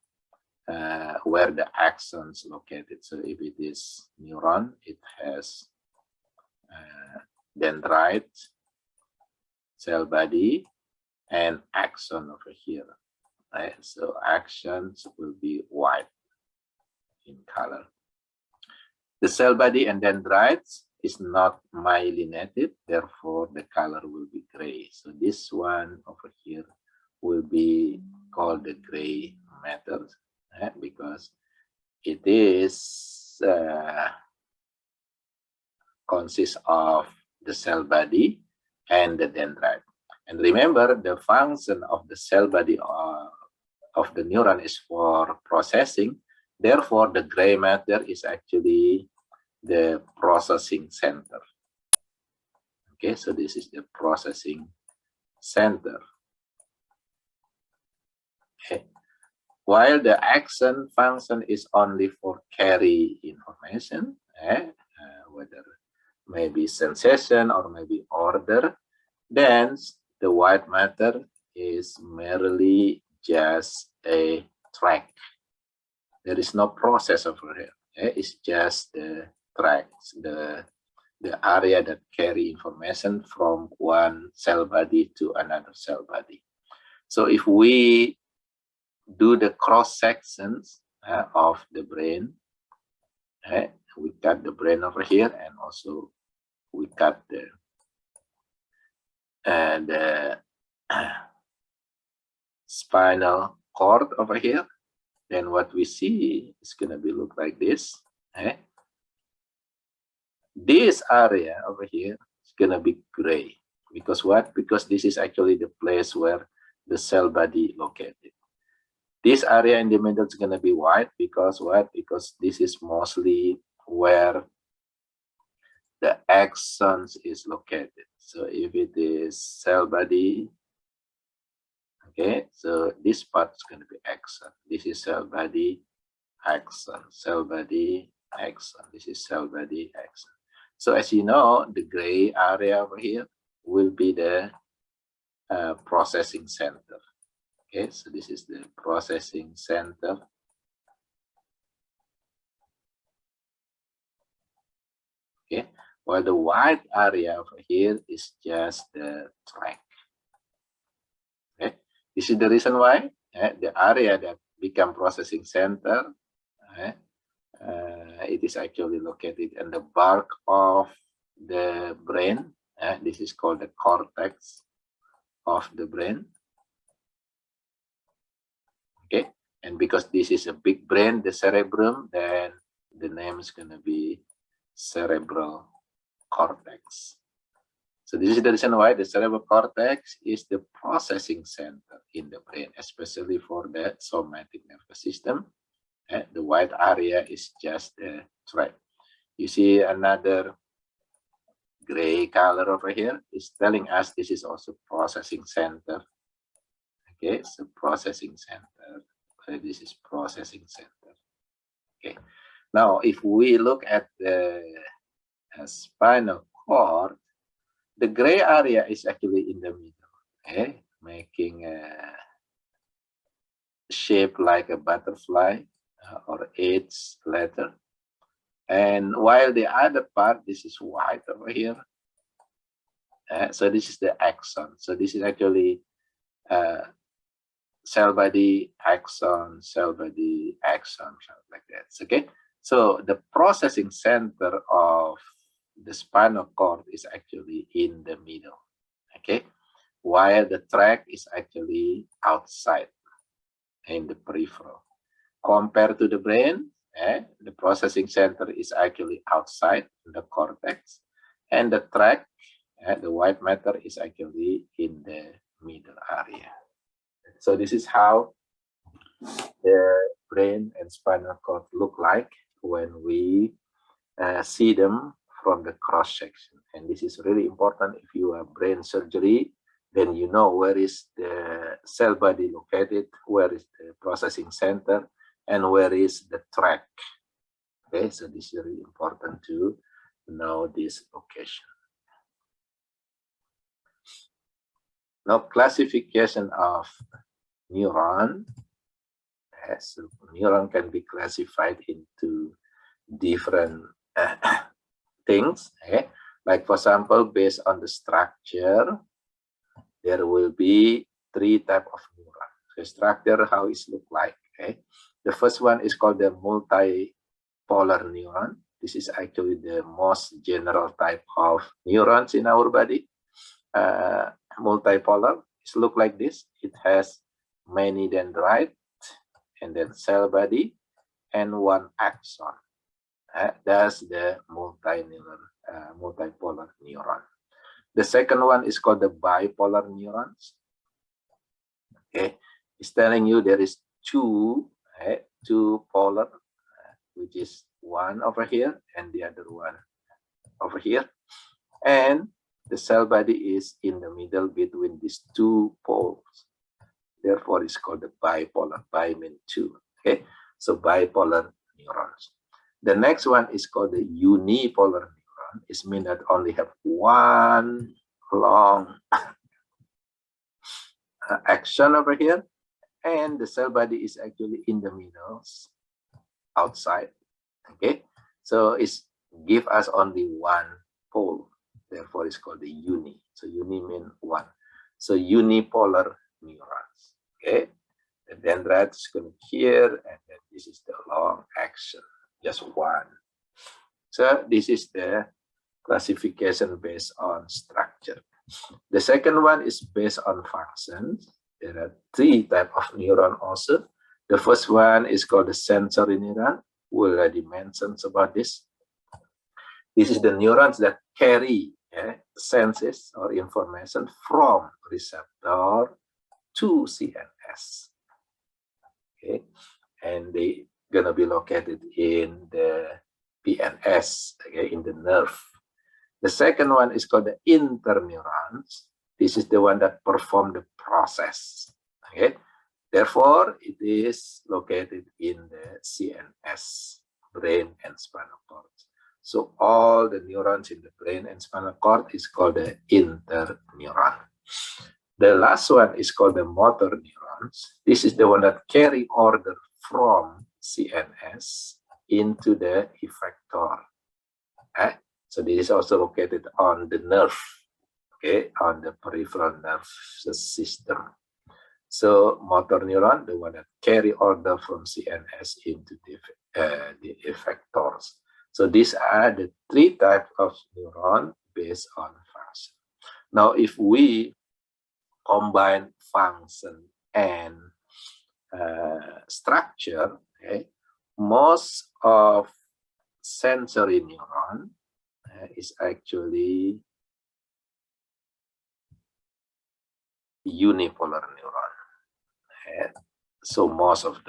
where the axons located. So if it is neuron, it has dendrite, cell body, and axon over here. Right? So axons will be white in color. The cell body and dendrites is not myelinated, therefore the color will be gray. So this one over here will be called the gray matter, because it is consists of the cell body and the dendrite. And remember, the function of the cell body of the neuron is for processing. Therefore, the gray matter is actually the processing center. Okay, so this is the processing center. Okay. While the axon function is only for carry information, whether maybe sensation or maybe order, then the white matter is merely just a track. There is no process over here. It's just the tracks, the area that carry information from one cell body to another cell body. So if we do the cross sections of the brain, we cut the brain over here, and also we cut the spinal cord over here, then what we see is going to be look like this. This area over here is going to be gray. Because what? Because this is actually the place where the cell body located. This area in the middle is going to be white because what? Because this is mostly where the axons is located. So if it is cell body, okay, so this part is going to be axon. This is cell body, axon, cell body, axon. This is cell body, axon. So as you know, the gray area over here will be the processing center. Okay, so this is the processing center. Okay, while the white area over here is just the track. Okay, this is the reason why the area that become processing center, it is actually located in the bulk of the brain. This is called the cortex of the brain. Okay, and because this is a big brain, the cerebrum, then the name is going to be cerebral cortex. So this is the reason why the cerebral cortex is the processing center in the brain, especially for the somatic nervous system. The white area is just the track. You see another gray color over here is telling us this is also processing center. Okay, so processing center. This is processing center. Okay, now if we look at the spinal cord, the gray area is actually in the middle, okay, making a shape like a butterfly or H letter. And while the other part, this is white over here. So this is the axon. So this is actually cell body, axon, cell body, axon, like that. Okay. So the processing center of the spinal cord is actually in the middle. Okay. While the tract is actually outside in the peripheral. Compared to the brain, the processing center is actually outside in the cortex, and the tract, the white matter, is actually in the middle area. So this is how the brain and spinal cord look like when we see them from the cross section. And this is really important. If you have brain surgery, then you know where is the cell body located, where is the processing center, and where is the tract. Okay, so this is really important to know this location. Now, classification of neuron. So neuron can be classified into different things. Okay? Like, for example, based on the structure, there will be 3 types of neuron. So structure, how it look like. Okay? The first one is called the multipolar neuron. This is actually the most general type of neurons in our body. Multipolar, it looks like this. It has many dendrites, and then cell body, and 1 axon. That's the multipolar neuron. The second one is called the bipolar neurons. Okay, it's telling you there is 2 polar, which is one over here and the other one over here, and the cell body is in the middle between these 2 poles. Therefore, it's called the bipolar. Bi means 2. Okay, so bipolar neurons. The next one is called the unipolar neuron. It means that only have 1 long axon over here, and the cell body is actually in the middle, outside. Okay, so it's give us only 1 pole. Therefore, it's called the uni. So uni means 1. So unipolar neurons. Okay, the dendrites is going here, and then this is the long axon, just 1. So this is the classification based on structure. The second one is based on functions. There are 3 types of neuron also. The first one is called the sensory neuron. We already mentioned about this. This is the neurons that carry senses or information from receptor to CNS. Okay, and they gonna be located in the PNS, okay, in the nerve. The second one is called the interneurons. This is the one that perform the process. Okay, therefore it is located in the CNS, brain and spinal cord. So all the neurons in the brain and spinal cord is called the interneuron. The last one is called the motor neurons. This is the one that carry order from CNS into the effector. So this is also located on the nerve, okay, on the peripheral nervous system. So motor neuron, the one that carry order from CNS into the effectors. So these are the 3 types of neuron based on function. Now, if we combine function and structure, okay, most of sensory neuron is actually unipolar neuron. So most of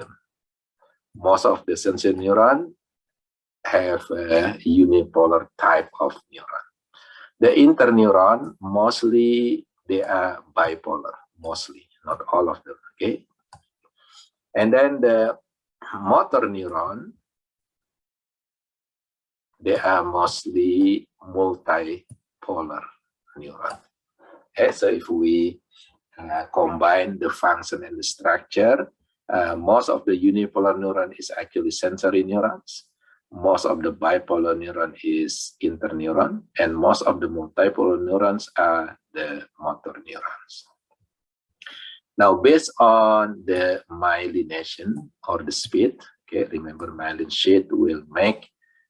the sensory neuron have a unipolar type of neuron. The interneuron, mostly they are bipolar, mostly, not all of them, okay? And then the motor neuron, they are mostly multipolar neuron. Okay, so if we combine the function and the structure, most of the unipolar neuron is actually sensory neurons. Most of the bipolar neuron is interneuron, and most of the multipolar neurons are the motor neurons. Now, based on the myelination or the speed, okay, remember myelin sheath will make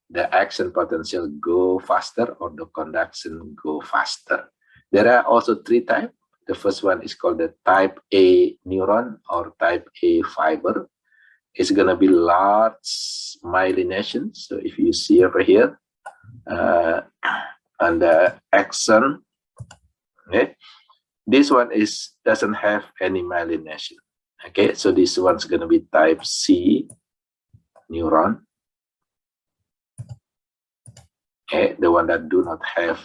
the action potential go faster or the conduction go faster. There are also three types. The first one is called the type A neuron or type A fiber. It's going to be large myelination. So if you see over here, on the axon, okay, this one doesn't have any myelination. Okay, so this one's going to be type C neuron. Okay, the one that do not have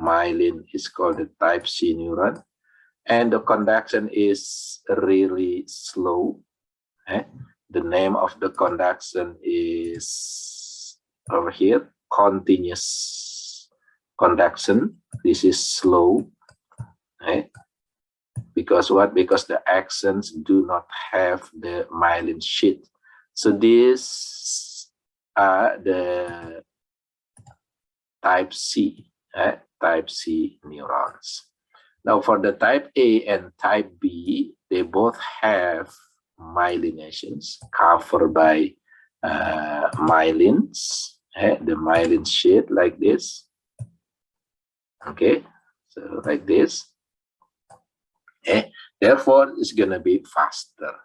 myelin is called the type C neuron, and the conduction is really slow. Okay? The name of the conduction is over here, continuous conduction. This is slow. Okay? Because what? Because the axons do not have the myelin sheath. So these are the type C neurons. Now for the type A and type B, they both have myelinations covered by myelins, the myelin sheath like this. Okay, so like this. Therefore, it's going to be faster.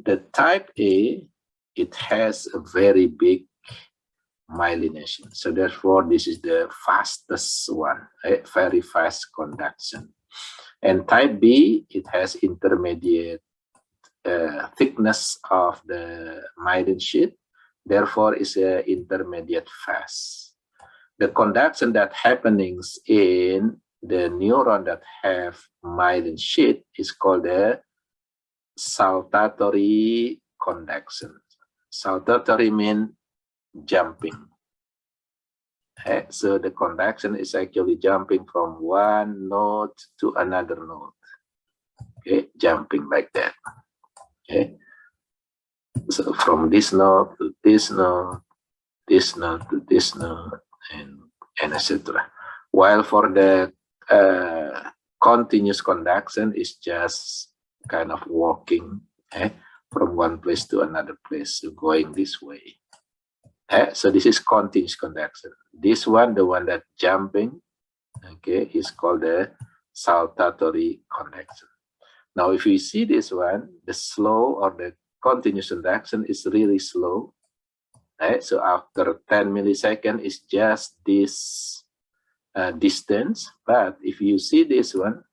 The type A, it has a very big myelination. So therefore, this is the fastest one, very fast conduction. And type B, it has intermediate thickness of the myelin sheath. Therefore, it's intermediate fast. The conduction that happenings in the neuron that have myelin sheath is called the saltatory connection. Saltatory means jumping. Okay? So the conduction is actually jumping from one node to another node. Okay, jumping like that. Okay, so from this node to this node, this node to this node, and etc. While for the continuous conduction is just kind of walking from one place to another place, so going this way. So this is continuous conduction. This one, the one that jumping, okay, is called the saltatory connection. Now, if you see this one, the slow or the continuous conduction is really slow. So after 10 milliseconds, it's just this distance. But if you see this one,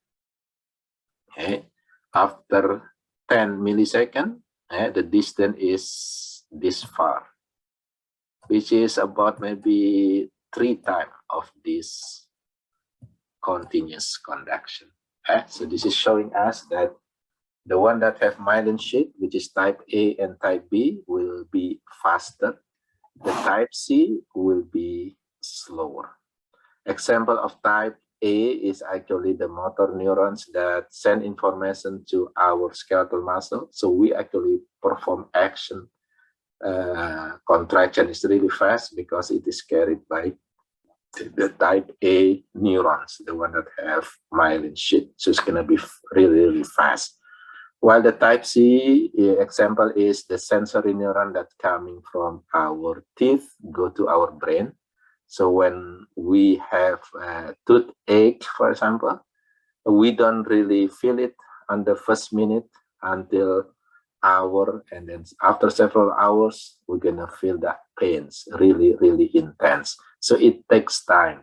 after 10 milliseconds, the distance is this far, which is about maybe 3 times of this continuous conduction. So this is showing us that the one that have myelin sheath, which is type A and type B, will be faster. The type C will be slower. Example of type A is actually the motor neurons that send information to our skeletal muscle. So we actually perform action. Contraction is really fast because it is carried by the type A neurons, the one that have myelin sheath. So it's going to be really, really fast. While the type C example is the sensory neuron that coming from our teeth go to our brain. So when we have a toothache, for example, we don't really feel it on the first minute until hour, and then after several hours, we're gonna feel that pains really, really intense. So it takes time,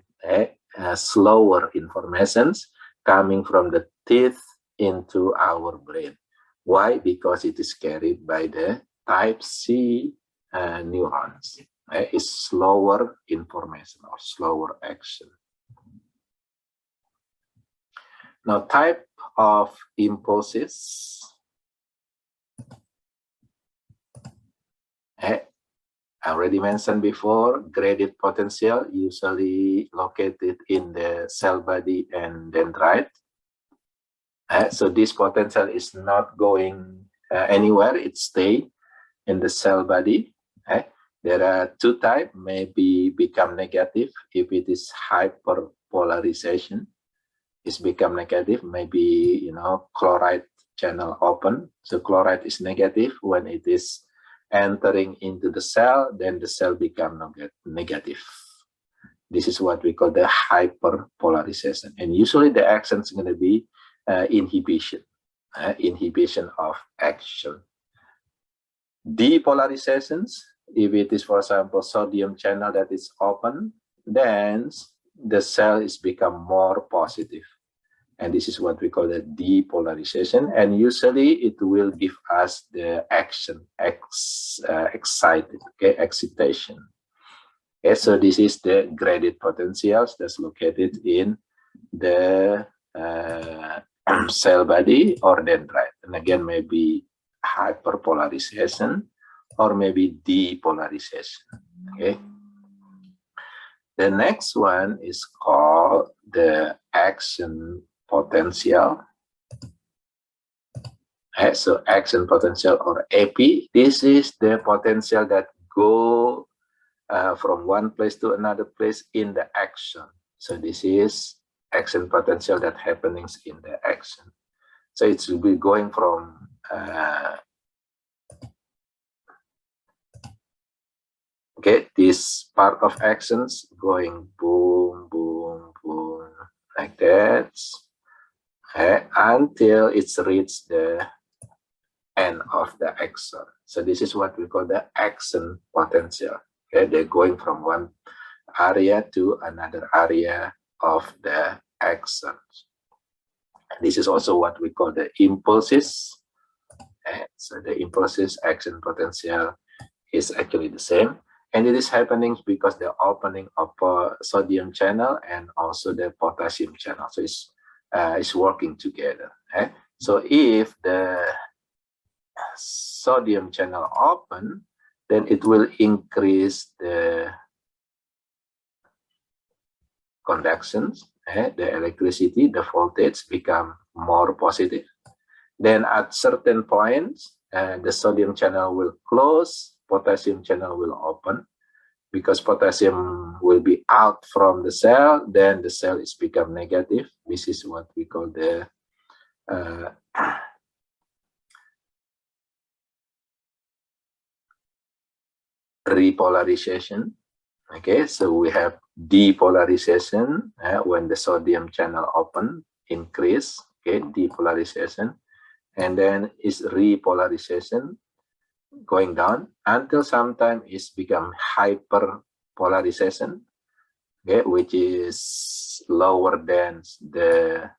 slower informations coming from the teeth into our brain. Why? Because it is carried by the type C neurons. It's slower information or slower action. Now, type of impulses. I already mentioned before, graded potential usually located in the cell body and dendrite. So this potential is not going anywhere, it stays in the cell body. There are 2 types, maybe become negative if it is hyperpolarization. It's become negative, maybe, chloride channel open. So chloride is negative. When it is entering into the cell, then the cell becomes negative. This is what we call the hyperpolarization. And usually the action is going to be inhibition of action. Depolarizations, if it is, for example, sodium channel that is open, then the cell is become more positive. And this is what we call the depolarization. And usually it will give us the action, excited, okay, excitation. Okay, so this is the graded potentials that's located in the cell body or dendrite. And again, maybe hyperpolarization or maybe depolarization. Okay. The next one is called the action potential. Okay, so action potential or AP. This is the potential that go from one place to another place in the action. So this is action potential that happenings in the action. So it will be going from okay, this part of actions going boom, boom, boom, like that, okay, until it's reached the end of the axon. So this is what we call the action potential. Okay, they're going from one area to another area of the axons. This is also what we call the impulses. Okay, so the impulses action potential is actually the same. And it is happening because the opening of sodium channel and also the potassium channel. So it's working together. Okay? So if the sodium channel open, then it will increase the conductions, the electricity, the voltage become more positive. Then at certain points, the sodium channel will close, potassium channel will open. Because potassium will be out from the cell, then the cell is become negative. This is what we call the repolarization. Okay, so we have depolarization when the sodium channel open, increase, okay, depolarization, and then is repolarization going down until sometime it's become hyperpolarization, okay, which is lower than the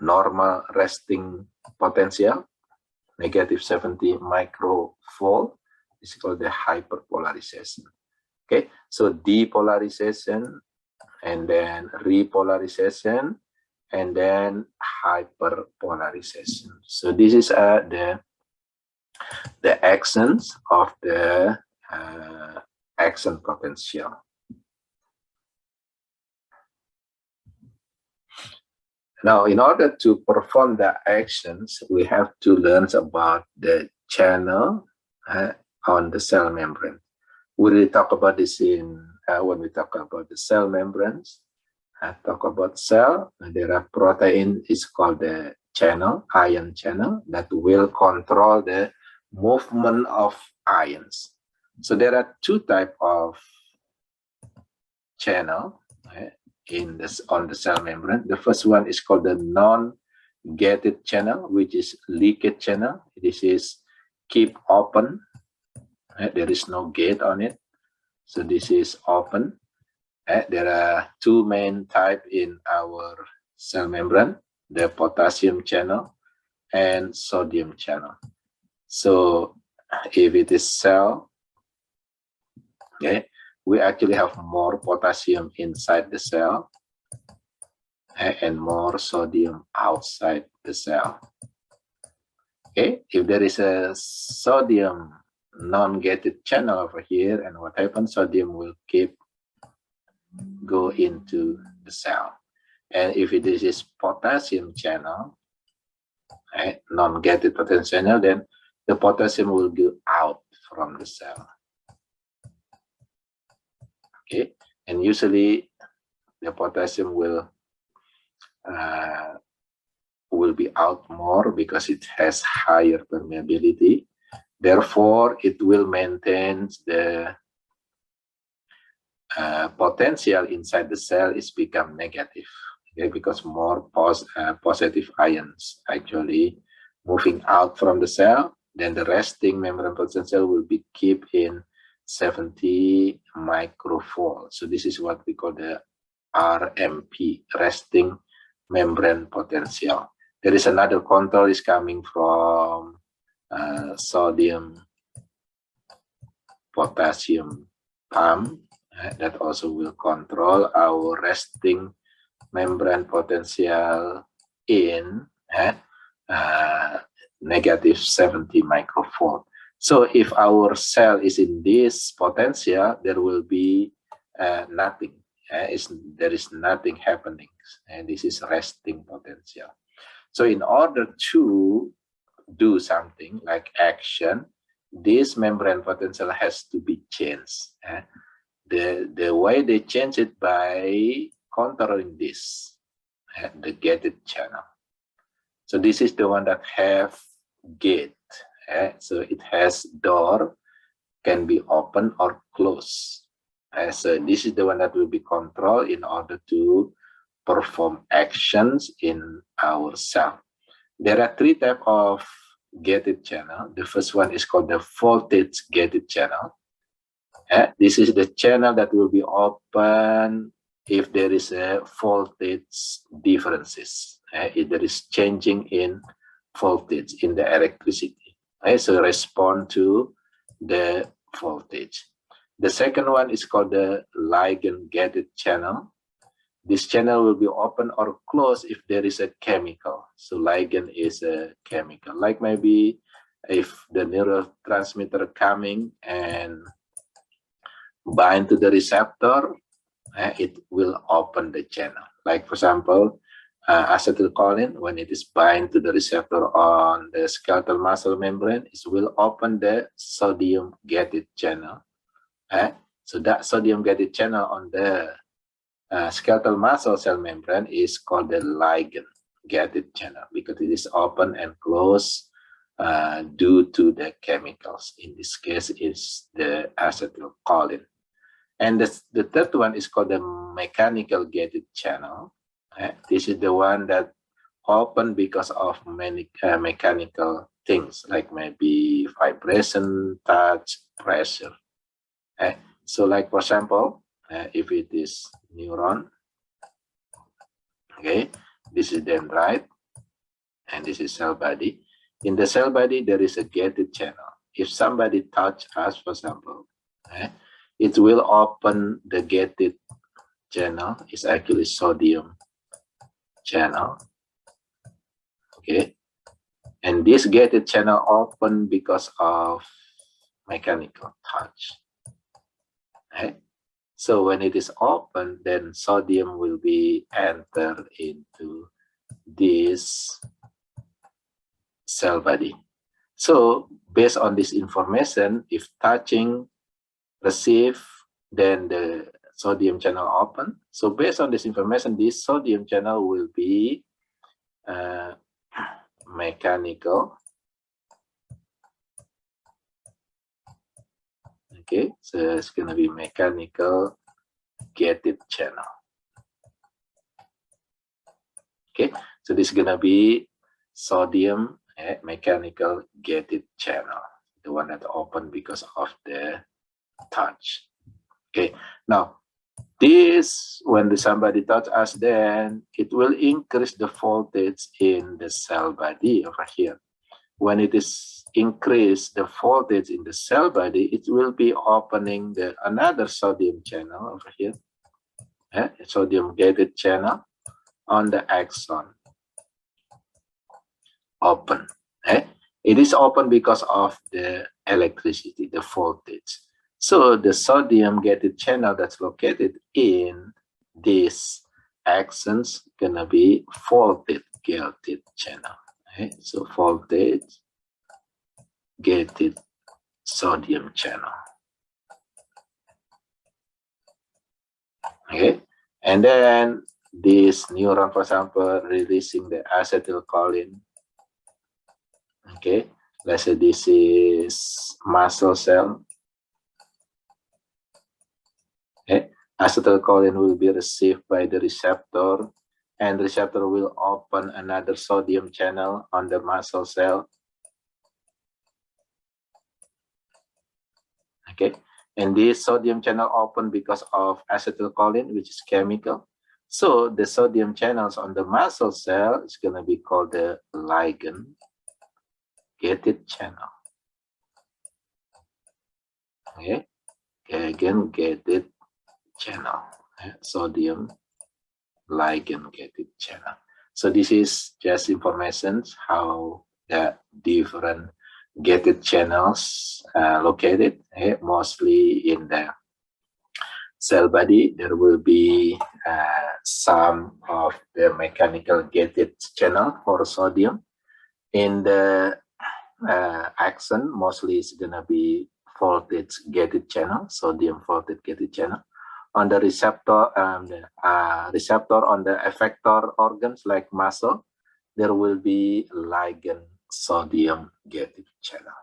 normal resting potential, negative 70 microvolt. It's called the hyperpolarization. Okay, so depolarization and then repolarization and then hyperpolarization. So this is the actions of the action potential. Now, in order to perform the actions, we have to learn about the channel on the cell membrane. We will talk about this in when we talk about the cell membranes. Talk about cell. There are protein is called the channel, ion channel, that will control the movement of ions. So there are two types of channel on the cell membrane. The first one is called the non-gated channel, which is leakage channel. This is keep open. There is no gate on it. So this is open. There are two main types in our cell membrane, the potassium channel and sodium channel. So if it is cell, okay, we actually have more potassium inside the cell and more sodium outside the cell. Okay, if there is a sodium non-gated channel over here, and what happens, sodium will go into the cell. And if it is potassium channel, non-gated potassium channel, then the potassium will go out from the cell. Okay, and usually the potassium will will be out more because it has higher permeability. Therefore, it will maintain the potential inside the cell is become negative, okay, because more positive ions actually moving out from the cell. Then the resting membrane potential will be kept in 70 microvolt. So this is what we call the RMP, resting membrane potential. There is another control is coming from sodium potassium pump that also will control our resting membrane potential in negative 70 microvolt. So if our cell is in this potential, there will be nothing. There is nothing happening, and this is resting potential. So in order to do something like action, this membrane potential has to be changed. The way they change it by controlling this, the gated channel. So this is the one that have gate. So it has door, can be open or closed. So this is the one that will be controlled in order to perform actions in our cell. There are three types of gated channel. The first one is called the voltage gated channel. This is the channel that will be open if there is a voltage differences. If there is changing in voltage in the electricity. So respond to the voltage. The second one is called the ligand gated channel. This channel will be open or closed if there is a chemical. So ligand is a chemical, like maybe if the neurotransmitter coming and bind to the receptor, it will open the channel. Like for example, acetylcholine, when it is bind to the receptor on the skeletal muscle membrane, it will open the sodium gated channel. So that sodium gated channel on the skeletal muscle cell membrane is called the ligand gated channel because it is open and closed due to the chemicals. In this case, it's the acetylcholine. And the third one is called the mechanical gated channel. This is the one that open because of many mechanical things, like maybe vibration, touch, pressure. So like for example, if it is neuron, okay, this is dendrite, and this is cell body. In the cell body, there is a gated channel. If somebody touch us, for example, it will open the gated channel. It's actually sodium channel, okay, and this gated channel open because of mechanical touch. So when it is open, then sodium will be entered into this cell body. So based on this information, if touching, receive, then the sodium channel open. So based on this information, this sodium channel will be mechanical. Okay, so it's going to be mechanical gated channel. Okay, so this is going to be sodium mechanical gated channel, the one that open because of the touch. Okay, now this, when somebody touch us, then it will increase the voltage in the cell body over here. When it is increase the voltage in the cell body, it will be opening the another sodium channel over here, sodium gated channel on the axon. Open. It is open because of the electricity, the voltage. So the sodium gated channel that's located in this axons gonna be voltage gated channel. So voltage gated sodium channel. Okay, and then this neuron, for example, releasing the acetylcholine. Okay, let's say this is muscle cell. Okay, acetylcholine will be received by the receptor, and the receptor will open another sodium channel on the muscle cell. Okay, and this sodium channel open because of acetylcholine, which is chemical. So the sodium channels on the muscle cell is going to be called the ligand gated channel. Okay, again gated channel, sodium ligand gated channel. So this is just information how the different gated channels located, mostly in the cell body. There will be some of the mechanical gated channel for sodium. In the axon, mostly it's gonna be voltage gated channel, sodium voltage gated channel. On the receptor, receptor on the effector organs like muscle, there will be ligand sodium gated channel.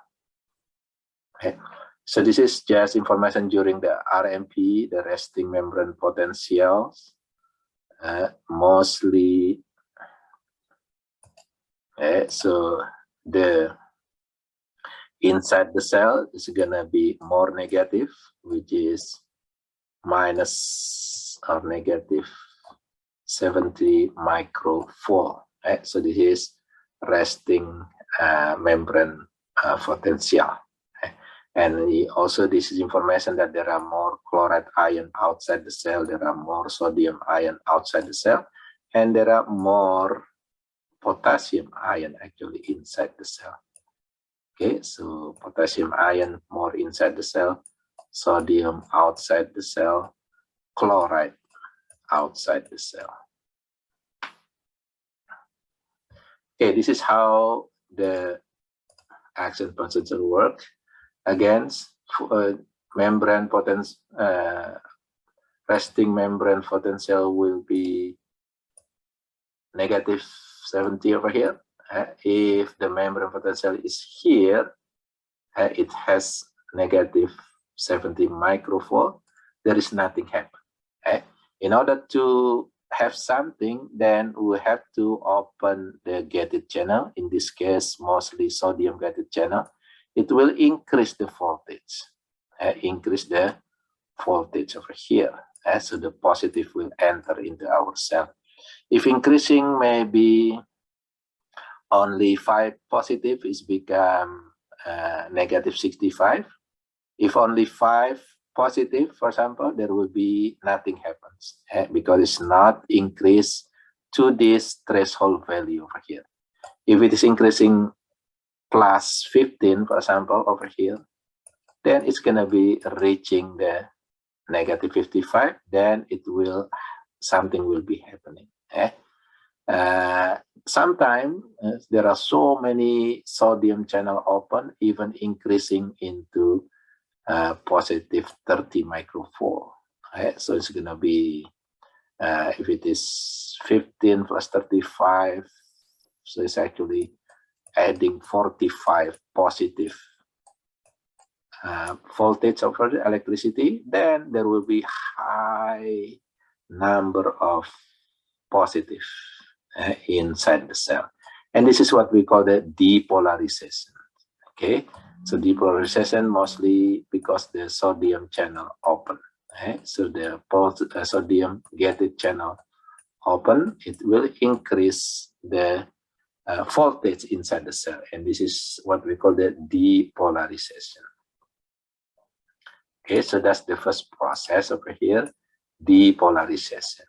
Okay, so this is just information during the RMP, the resting membrane potentials, mostly. So the inside the cell is gonna be more negative, which is minus or negative 70 microfarad. So this is resting membrane potential. And also this is information that there are more chloride ion outside the cell, there are more sodium ion outside the cell, and there are more potassium ion actually inside the cell. Okay, so potassium ion more inside the cell, sodium outside the cell, chloride outside the cell. Okay, this is how the action potential work. Again, membrane potential, resting membrane potential will be negative 70 over here. If the membrane potential is here, it has negative 70 microfarad. There is nothing happen. In order to have something, then we have to open the gated channel. In this case, mostly sodium gated channel. It will increase the voltage. Increase the voltage over here. So the positive will enter into our cell. If increasing maybe only 5 positive, is become negative 65. If only 5 positive, for example, there will be nothing happens because it's not increased to this threshold value over here. If it is increasing plus 15, for example, over here, then it's going to be reaching the negative 55, then it will, something will be happening. Sometimes there are so many sodium channel open, even increasing into positive 30 microfarad. So it's going to be, if it is 15 plus 35, so it's actually adding 45 positive voltage over the electricity, then there will be high number of positive inside the cell. And this is what we call the depolarization. Okay, so depolarization mostly because the sodium channel open. So the sodium gated channel open, it will increase the voltage inside the cell, and this is what we call the depolarization. Okay, so that's the first process over here, depolarization.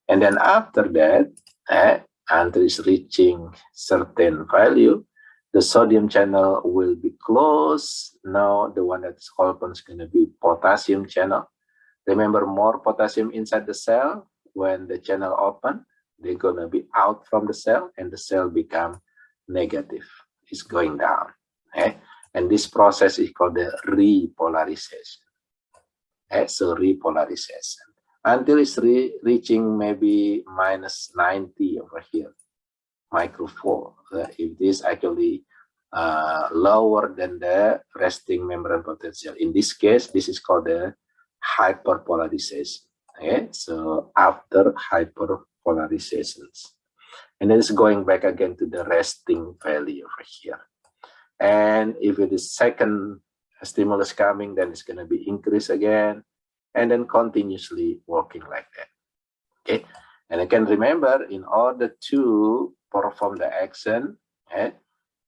And then after that, until it's reaching certain value, the sodium channel will be closed. Now the one that's open is going to be potassium channel. Remember, more potassium inside the cell. When the channel open, they're going to be out from the cell, and the cell become negative. It's going down. And this process is called the repolarization. So repolarization. until it's reaching maybe minus 90 over here, microphore. If this actually lower than the resting membrane potential. In this case, this is called the hyperpolarization. Okay, so after hyperpolarizations, and then it's going back again to the resting value over here. And if it is second stimulus coming, then it's going to be increased again, and then continuously working like that. Okay, and I can remember, in order to perform the action,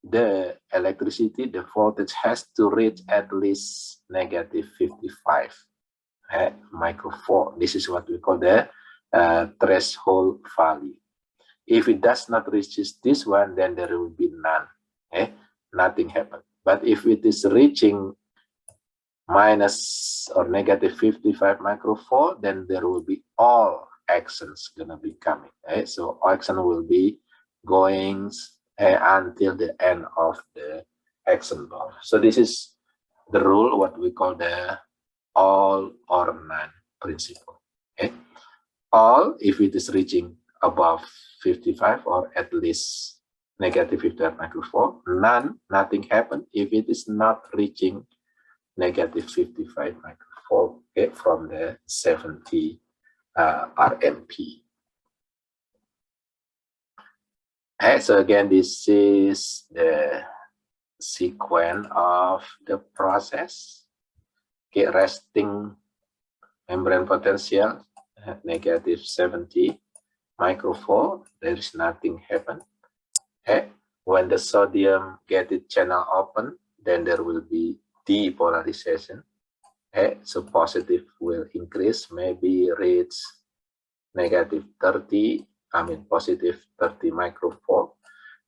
the electricity, the voltage has to reach at least negative 55 microfarad. This is what we call the threshold value. If it does not reach this one, then there will be none. Nothing happened. But if it is reaching minus or negative 55 microfarad, then there will be all actions gonna be coming. So action will be going until the end of the action bar. So this is the rule, what we call the all or none principle. All, if it is reaching above 55 or at least negative 55 microfarad. None, nothing happened if it is not reaching negative 55 microfarad from the 70 RMP. So again, this is the sequence of the process. Resting membrane potential at negative 70 microfarad, there is nothing happen. When the sodium get its channel open, then there will be depolarization. So positive will increase, maybe reach negative 30, positive 30 microfarad.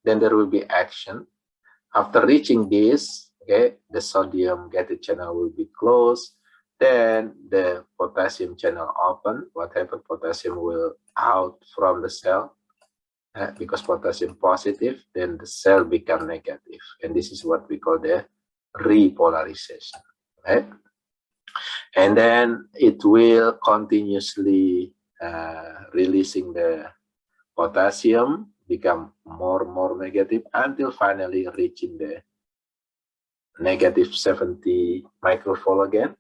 Then there will be action. After reaching this, the sodium gated channel will be closed. Then the potassium channel open. What happened? Potassium will out from the cell because potassium positive. Then the cell become negative, and this is what we call the repolarization. And then it will continuously releasing the potassium, become more negative until finally reaching the negative 70 microfarad again.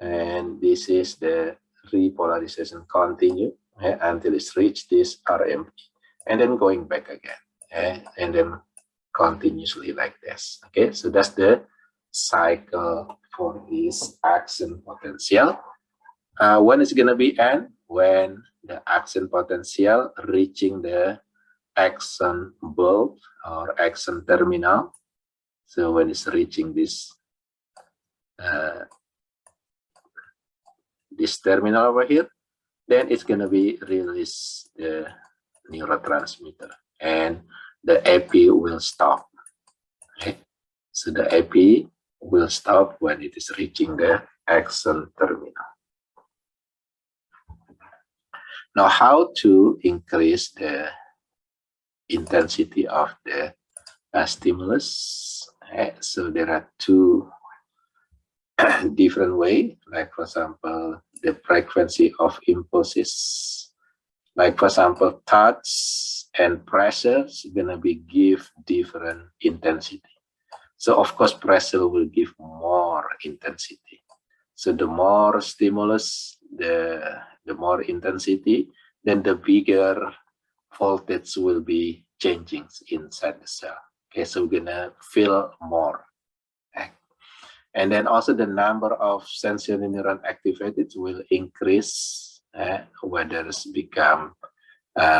And this is the repolarization continue until it's reached this RMP, and then going back again, and then continuously like this. So that's the cycle for this action potential. When it's going to be end? When the action potential reaching the action bulb or action terminal. So when it's reaching this this terminal over here, then it's going to be release the neurotransmitter, and the AP will stop. So the AP will stop when it is reaching the action terminal. Now, how to increase the intensity of the stimulus? So there are two different ways. Like, for example, the frequency of impulses. Like, for example, touch and pressure is gonna be give different intensity. So of course, pressure will give more intensity. So the more stimulus, the more intensity, then the bigger voltage will be changing inside the cell. So we're gonna feel more. And then also the number of sensory neuron activated will increase, whether it's become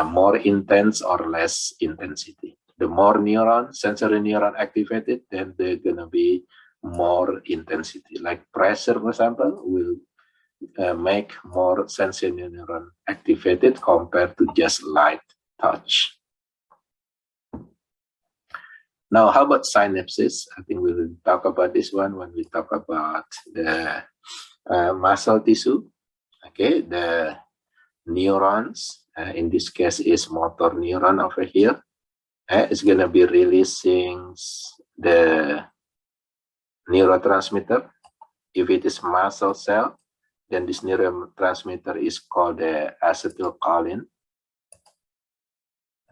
more intense or less intensity. The more sensory neuron activated, then they're gonna be more intensity. Like pressure, for example, will make more sensory neuron activated compared to just light touch. Now, how about synapses? I think we will talk about this one when we talk about the muscle tissue. The neurons, in this case is motor neuron over here. It's going to be releasing the neurotransmitter. If it is muscle cell, then this neurotransmitter is called the acetylcholine.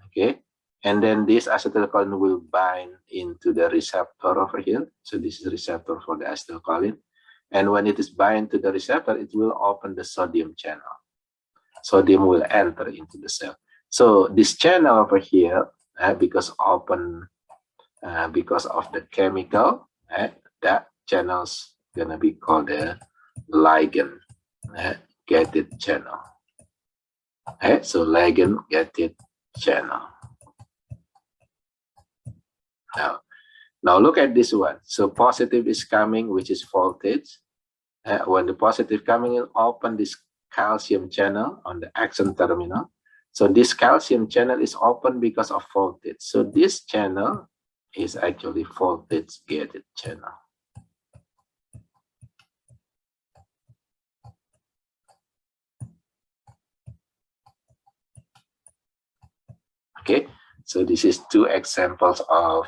Okay, and then this acetylcholine will bind into the receptor over here. So this is receptor for the acetylcholine. And when it is bind to the receptor, it will open the sodium channel. Sodium will enter into the cell. So this channel over here, because open, because of the chemical, that channel's gonna be called the ligand gated channel. So ligand gated channel. Now look at this one. So positive is coming, which is voltage. When the positive coming in, open this calcium channel on the axon terminal. So this calcium channel is open because of voltage. So this channel is actually voltage gated channel. Okay, so this is two examples of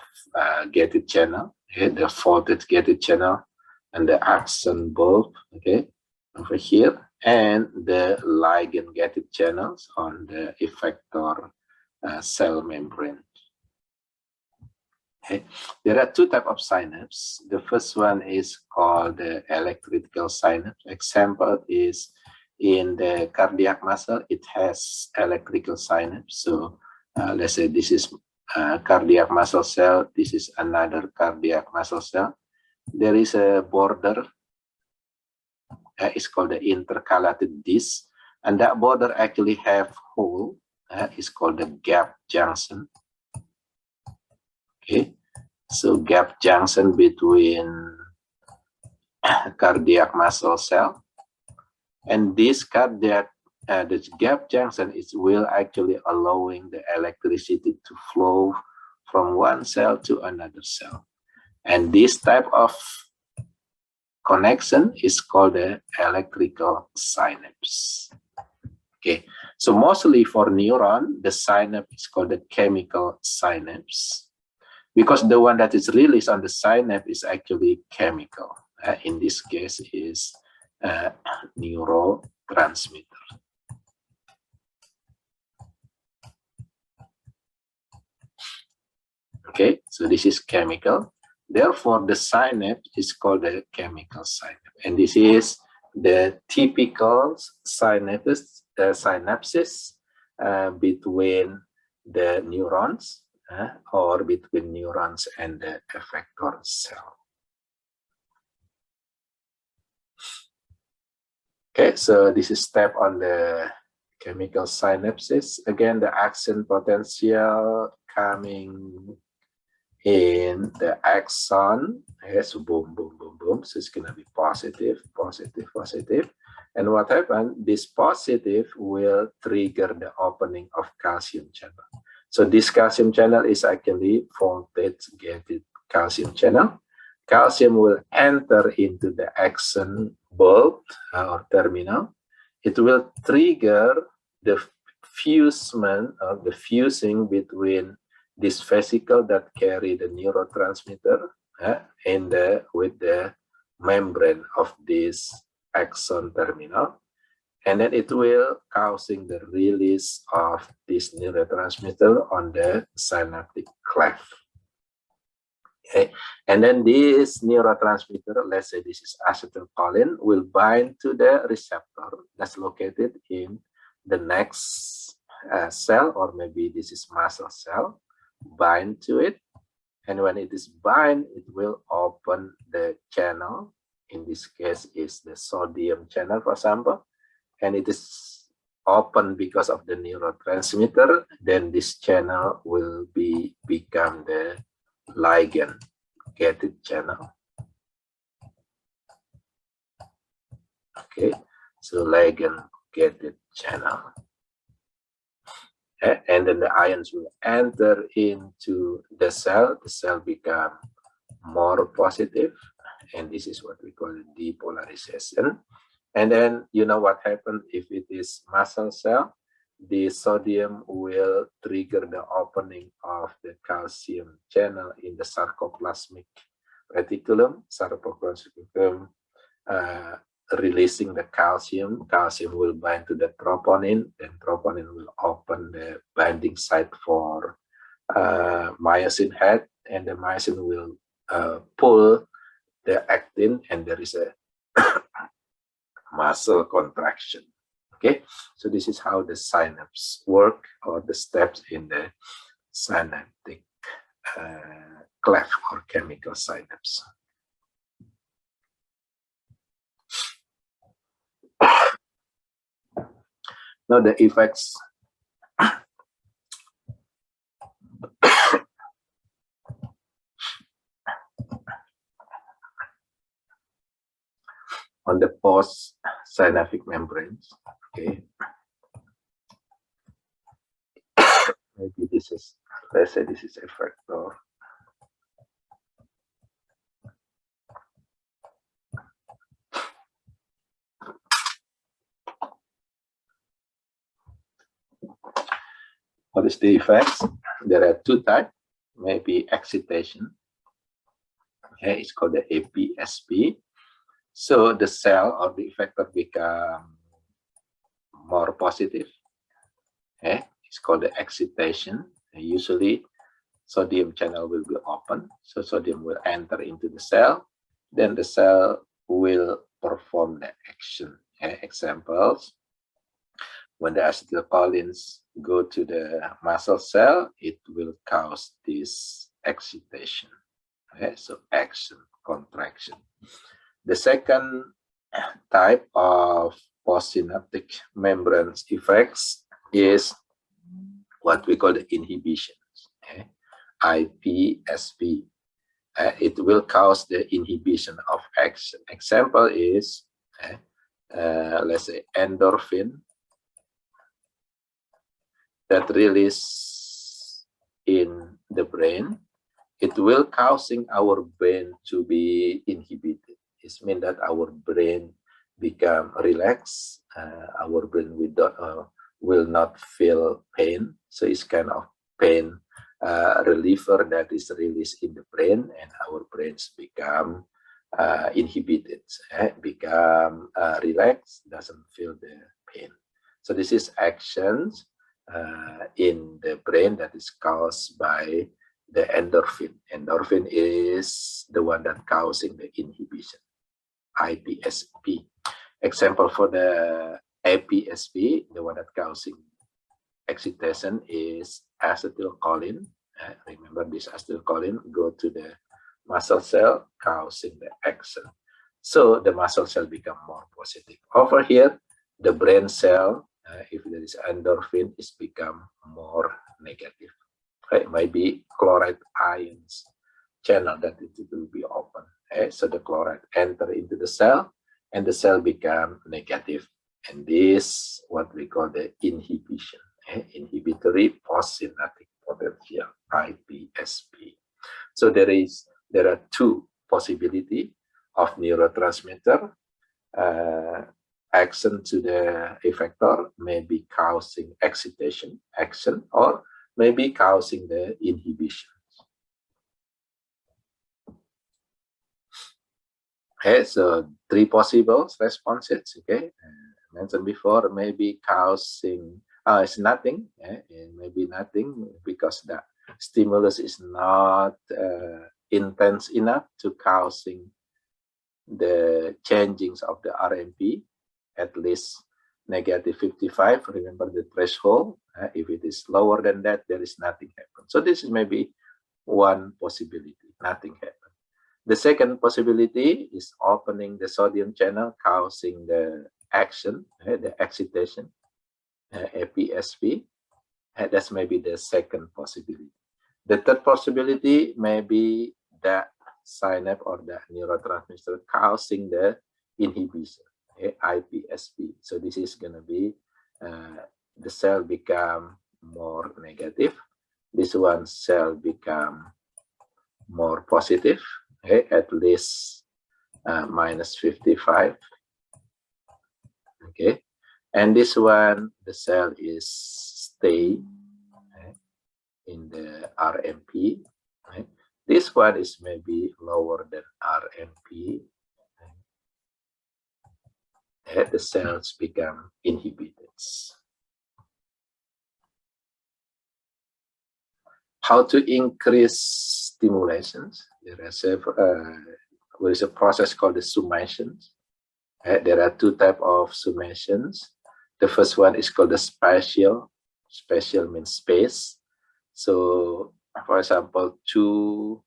gated channel. Okay, the voltage gated channel and the axon bulb. Okay, over here, and the ligand gated channels on the effector cell membrane. Okay. There are two types of synapse. The first one is called the electrical synapse. Example is in the cardiac muscle, it has electrical synapse. So let's say this is cardiac muscle cell. This is another cardiac muscle cell. There is a border. It's called the intercalated disc, and that border actually have hole. It's called the gap junction. Okay, so gap junction between cardiac muscle cell, and this cardiac, this gap junction is will actually allowing the electricity to flow from one cell to another cell, and this type of connection is called the electrical synapse. Okay, so mostly for neuron, the synapse is called the chemical synapse, because the one that is released on the synapse is actually chemical. In this case is neurotransmitter. Okay, so this is chemical. Therefore, the synapse is called the chemical synapse. And this is the typical synapses between the neurons or between neurons and the effector cell. Okay, so this is step on the chemical synapses. Again, the action potential coming in the axon. Yes, boom, boom, boom, boom. So it's gonna be positive, positive, positive. And what happened? This positive will trigger the opening of calcium channel. So this calcium channel is actually voltage gated calcium channel. Calcium will enter into the axon bulb or terminal. It will trigger the fusement or the fusing between this vesicle that carry the neurotransmitter with the membrane of this axon terminal, and then it will causing the release of this neurotransmitter on the synaptic cleft. Okay, and then this neurotransmitter, let's say this is acetylcholine, will bind to the receptor that's located in the next cell, or maybe this is muscle cell, bind to it, and when it is bind, it will open the channel. In this case is the sodium channel, for example, and it is open because of the neurotransmitter. Then this channel will become the ligand gated channel. Okay, so ligand gated channel. And then the ions will enter into the cell become more positive, and this is what we call depolarization. And then you know what happened if it is muscle cell, the sodium will trigger the opening of the calcium channel in the sarcoplasmic reticulum. Sarcoplasmic reticulum releasing the calcium. Calcium will bind to the troponin, then troponin will open the binding site for myosin head, and the myosin will pull the actin, and there is a muscle contraction. Okay, so this is how the synapse work, or the steps in the synaptic cleft or chemical synapse. Now the effects on the post-synaptic membranes. Okay, maybe this is, let's say this is effector. What is the effects? There are two types, maybe excitation. Okay, it's called the APSP. So the cell or the effector become more positive. Okay, it's called the excitation. And usually sodium channel will be open, so sodium will enter into the cell, then the cell will perform the action. Okay, examples, when the acetylcholines go to the muscle cell, it will cause this excitation. Okay, so action, contraction. The second type of postsynaptic membranes effects is what we call the inhibitions. Okay? IPSP. It will cause the inhibition of action. Example is, let's say, endorphin that release in the brain. It will causing our brain to be inhibited. It means that our brain become relaxed. Our brain will not feel pain. So it's kind of pain reliever that is released in the brain, and our brains become inhibited, become relaxed, doesn't feel the pain. So this is actions in the brain that is caused by the endorphin. Endorphin is the one that causing the inhibition, IPSP. Example for the APSP, the one that causing excitation is acetylcholine. Remember, this acetylcholine go to the muscle cell, causing the action. So the muscle cell become more positive. Over here, the brain cell, if there is endorphin, is become more negative. It might be chloride ions channel that it will be open. So the chloride enter into the cell, and the cell become negative. And this what we call the inhibition, inhibitory postsynaptic potential, IPSP. So there are two possibility of neurotransmitter action to the effector, maybe causing excitation, action, or maybe causing the inhibition. Okay, so three possible responses. Okay, mentioned before, maybe causing it's nothing, maybe nothing because the stimulus is not intense enough to causing the changings of the RMP at least negative 55. Remember the threshold. If it is lower than that, there is nothing happen. So this is maybe one possibility, nothing happen. The second possibility is opening the sodium channel, causing the action, the excitation, APSP. That's maybe the second possibility. The third possibility may be the synapse or the neurotransmitter causing the inhibition, IPSP. So this is going to be the cell become more negative. This one cell become more positive, at least minus 55. Okay, and this one, the cell is stay in the RMP. This one is maybe lower than RMP. the cells become inhibited. How to increase stimulations? There is a process called the summations. There are two types of summations. The first one is called the spatial. Spatial means space. So, for example, 2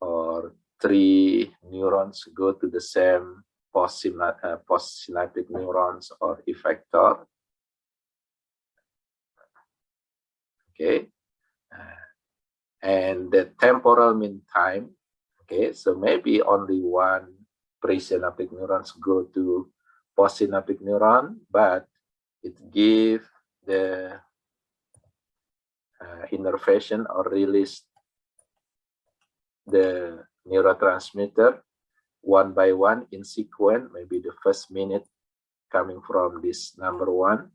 or 3 neurons go to the same postsynaptic neurons or effector. Okay. And the temporal mean time. Okay, so maybe only one presynaptic neurons go to postsynaptic neuron, but it gives the innervation or release the neurotransmitter one by one in sequence, maybe the first minute coming from this number 1,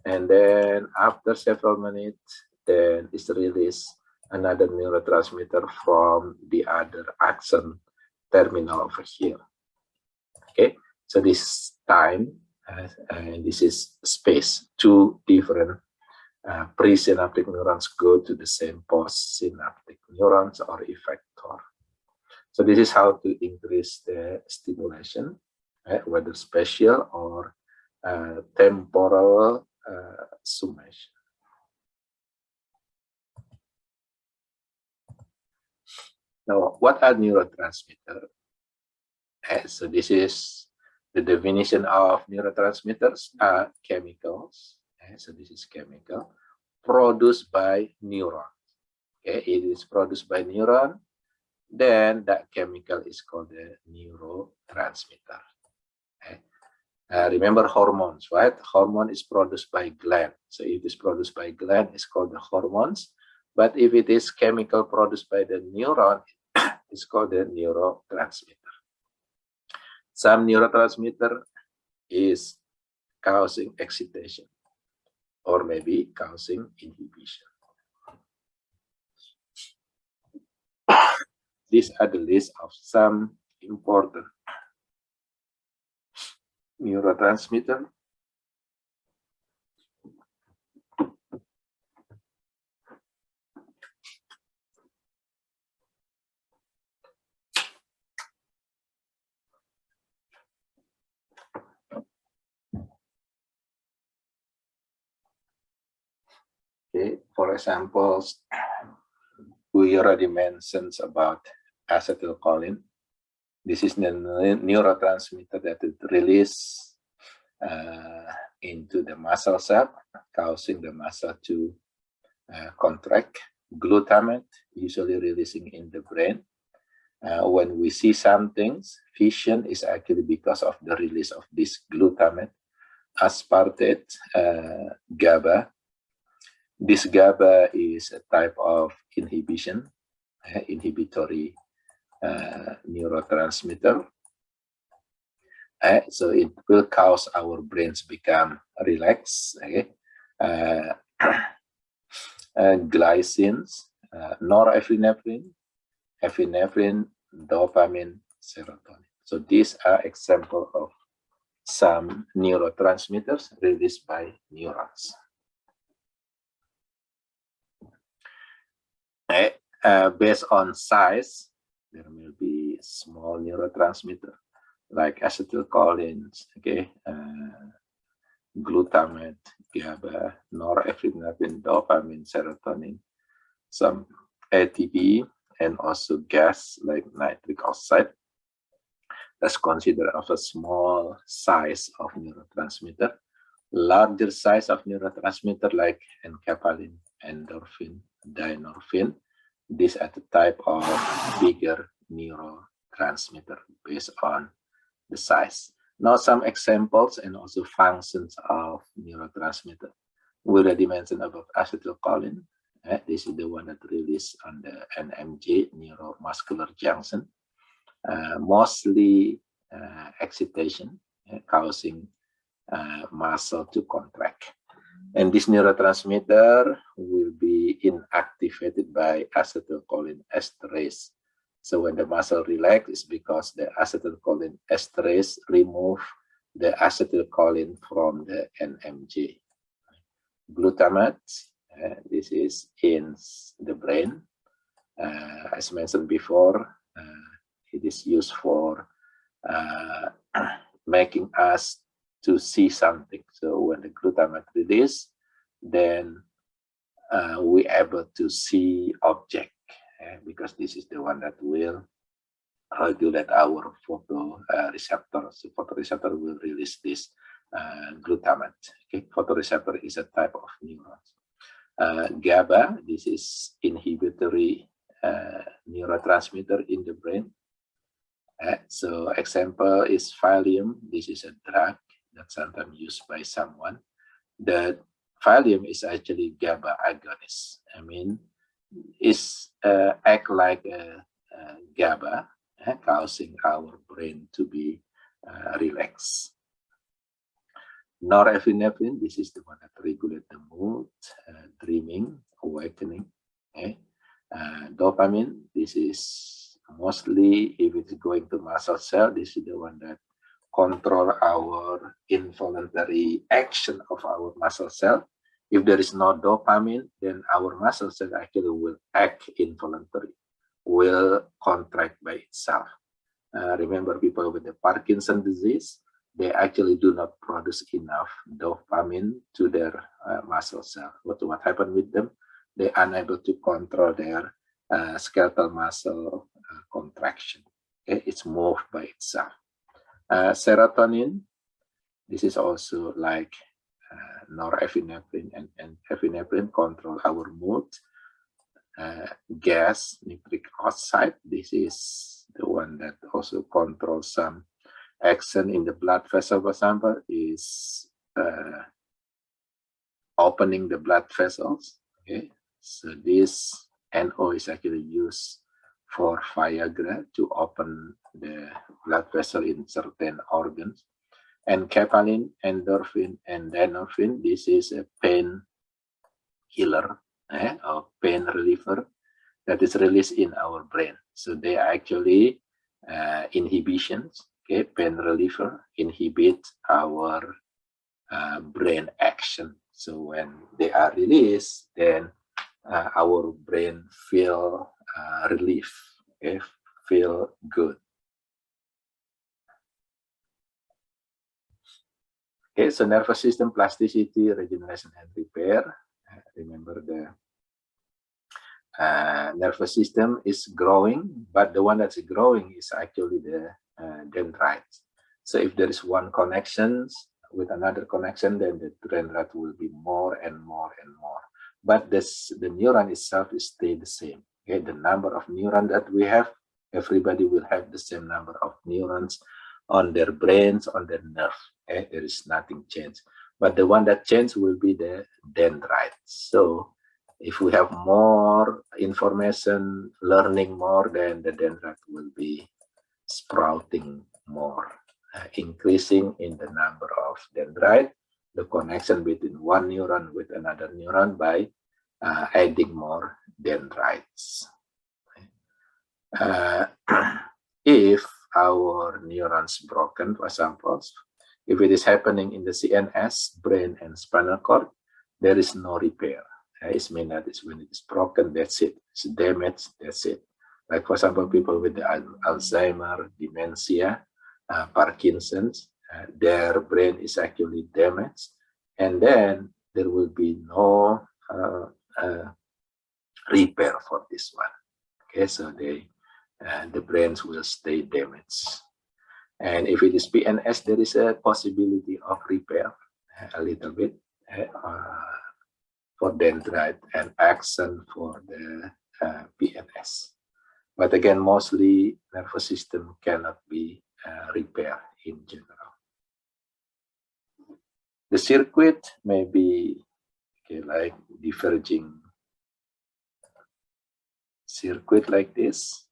and then after several minutes, then it's released another neurotransmitter from the other axon terminal over here. Okay, so this time and this is space. 2 different presynaptic neurons go to the same postsynaptic neurons or effector. So this is how to increase the stimulation, whether spatial or temporal summation. Now, what are neurotransmitters? So this is the definition of neurotransmitters are chemicals. So this is chemical produced by neuron. Okay, it is produced by neuron. Then that chemical is called a neurotransmitter. Okay. Remember hormones, right? Hormone is produced by gland. So if it is produced by gland, it's called the hormones. But if it is chemical produced by the neuron, it's called the neurotransmitter. Some neurotransmitter is causing excitation or maybe causing inhibition. These are the list of some important neurotransmitters. Okay, for example, we already mentioned about acetylcholine. This is the neurotransmitter that is released into the muscle cell, causing the muscle to contract. Glutamate, usually releasing in the brain. When we see some things, vision is actually because of the release of this glutamate. Aspartate, GABA. This GABA is a type of inhibition, inhibitory neurotransmitter. So it will cause our brains become relaxed. Okay? Glycines, norepinephrine, epinephrine, dopamine, serotonin. So these are examples of some neurotransmitters released by neurons. Based on size, there will be small neurotransmitter like acetylcholine, okay, glutamate, GABA, norepinephrine, dopamine, serotonin, some ATP, and also gas like nitric oxide. That's considered as a small size of neurotransmitter. Larger size of neurotransmitter like enkephalin, endorphin, dynorphin. These are the type of bigger neurotransmitter based on the size. Now some examples and also functions of neurotransmitter. We already mentioned about acetylcholine. This is the one that released on the NMJ, neuromuscular junction. Mostly excitation, causing muscle to contract. And this neurotransmitter will be inactivated by acetylcholine esterase. So when the muscle relaxes, it's because the acetylcholine esterase remove the acetylcholine from the NMJ. Glutamate, this is in the brain. As mentioned before, it is used for making us to see something. So when the glutamate release, then we able to see object, because this is the one that will regulate our photoreceptor. So photoreceptor will release this glutamate. Okay, photoreceptor is a type of neurons. GABA, this is inhibitory neurotransmitter in the brain. So example is Valium. This is a drug that sometimes used by someone. The Valium is actually GABA agonist. I mean, it's act like a GABA, causing our brain to be relaxed. Norepinephrine, this is the one that regulates the mood, dreaming, awakening. Dopamine, this is mostly if it's going to muscle cell, this is the one that control our involuntary action of our muscle cell. If there is no dopamine, then our muscle cell actually will act involuntary, will contract by itself. Remember, people with the Parkinson's disease, they actually do not produce enough dopamine to their muscle cell. What happened with them? They're unable to control their skeletal muscle contraction. Okay? It's moved by itself. Serotonin, this is also like norepinephrine and epinephrine, control our mood. Gas, nitric oxide, this is the one that also controls some action in the blood vessel. For example, is opening the blood vessels. Okay, so this NO is actually used for Viagra to open the blood vessel in certain organs. And capalin, endorphin, and endorphin, this is a pain killer, or pain reliever that is released in our brain. So they are actually inhibitions. Okay, pain reliever inhibit our brain action. So when they are released, then our brain feel relief, okay, feel good. Okay, so nervous system plasticity, regeneration, and repair. Remember, the nervous system is growing, but the one that's growing is actually the dendrites. So if there is one connection with another connection, then the dendrite will be more and more and more. But the neuron itself is stay the same. Okay, the number of neurons that we have, everybody will have the same number of neurons on their brains, on their nerve. Okay? There is nothing changed. But the one that changed will be the dendrites. So if we have more information, learning more, then the dendrite will be sprouting more, increasing in the number of dendrite, the connection between one neuron with another neuron by adding more dendrites. If our neurons broken, for example, if it is happening in the CNS, brain, and spinal cord, there is no repair. It means that when it is broken, that's it. It's damaged, that's it. Like, for example, people with the Alzheimer, dementia, Parkinson's, their brain is actually damaged, and then there will be no repair for this one. Okay, so the brains will stay damaged. And if it is PNS, there is a possibility of repair a little bit for dendrite and axon for the PNS. But again, mostly nervous system cannot be repaired in general. The circuit may be like diverging circuit like this,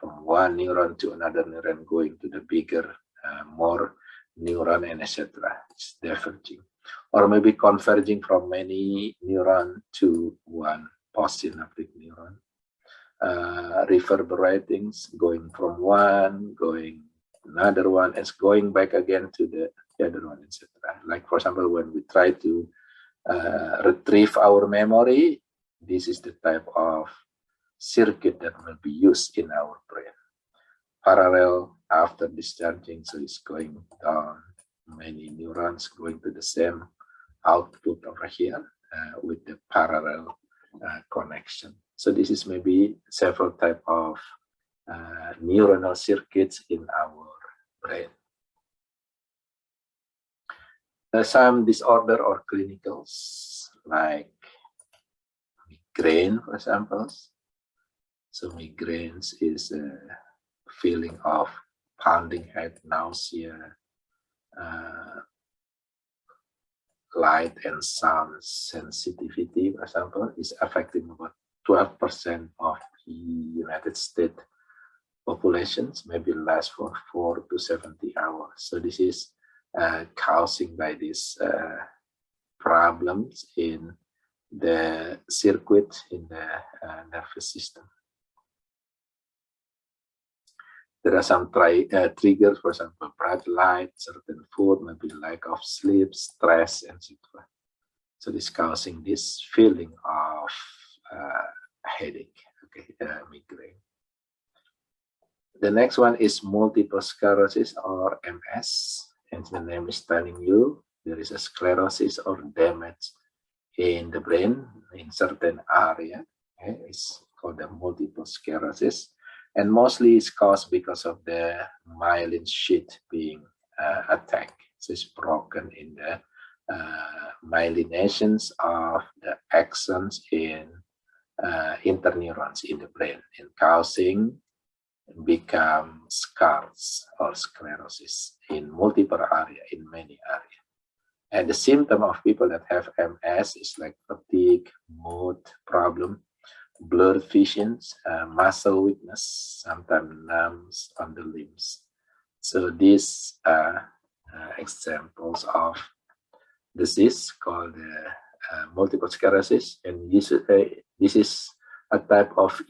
from one neuron to another neuron, going to the bigger, more neuron, and etc. It's diverging. Or maybe converging from many neurons to one postsynaptic neuron. Reverberating, going from one, going another one, and going back again to the the other one, etc. Like, for example, when we try to retrieve our memory, this is the type of circuit that will be used in our brain. Parallel after discharging, so it's going down, many neurons going to the same output over here with the parallel connection. So this is maybe several type of neuronal circuits in our brain. There's some disorder or clinicals like migraine, for example. So migraines is a feeling of pounding head, nausea, light and sound sensitivity, for example, is affecting about 12% of the United States populations, maybe last for 4 to 70 hours. So this is causing by these problems in the circuit in the nervous system. There are some triggers, for example, bright light, certain food, maybe lack of sleep, stress, etc. So this causing this feeling of headache, okay, migraine. The next one is multiple sclerosis or MS, and the name is telling you there is a sclerosis or damage in the brain in certain area. Okay? It's called the multiple sclerosis. And mostly it's caused because of the myelin sheath being attacked. So it's broken in the myelinations of the axons in interneurons in the brain and causing become scars or sclerosis in multiple areas, in many areas. And the symptom of people that have MS is like fatigue, mood problem, blurred visions, muscle weakness, sometimes numbs on the limbs. So these are examples of disease called multiple sclerosis, and this is a type of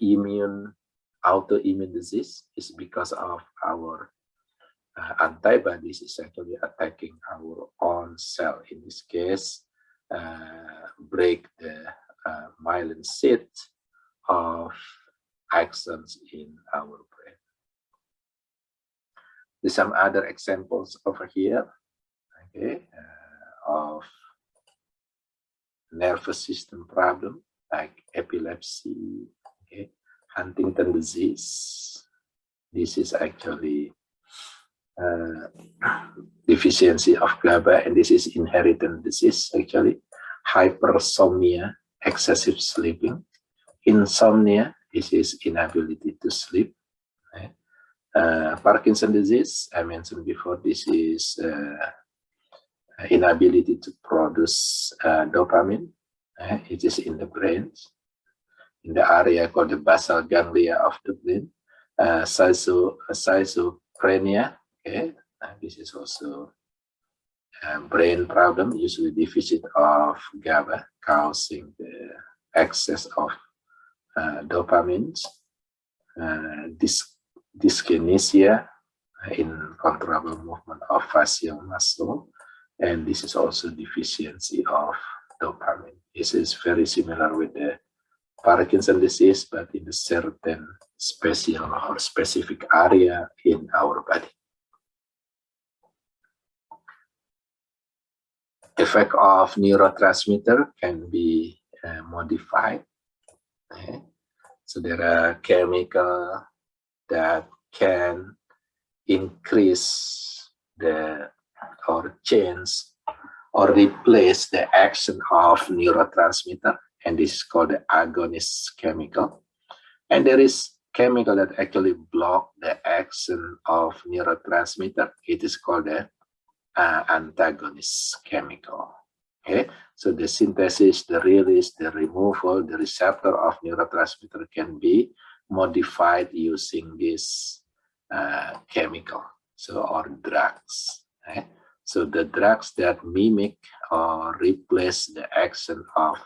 autoimmune disease. Is because of our antibodies is actually attacking our own cell. In this case, break the myelin sheath of axons in our brain. There's some other examples over here, okay, of nervous system problem like epilepsy, okay, Huntington disease. This is actually deficiency of GABA, and this is inherited disease actually. Hypersomnia, excessive sleeping. Insomnia, this is inability to sleep. Okay. Parkinson's disease, I mentioned before, this is inability to produce dopamine. It is in the brain, in the area called the basal ganglia of the brain. Schizophrenia, okay, this is also a brain problem, usually deficit of GABA, causing the excess of dopamine. Dyskinesia, uncontrollable movement of facial muscle, and this is also deficiency of dopamine. This is very similar with the Parkinson's disease, but in a certain special or specific area in our body. Effect of neurotransmitter can be modified. Okay. So there are chemicals that can increase the or change or replace the action of neurotransmitter, and this is called the Agonist Chemical. And there is chemical that actually block the action of neurotransmitter. It is called the Antagonist Chemical. Okay, so the synthesis, the release, the removal, the receptor of neurotransmitter can be modified using this chemical, so or drugs. Okay? So the drugs that mimic or replace the action of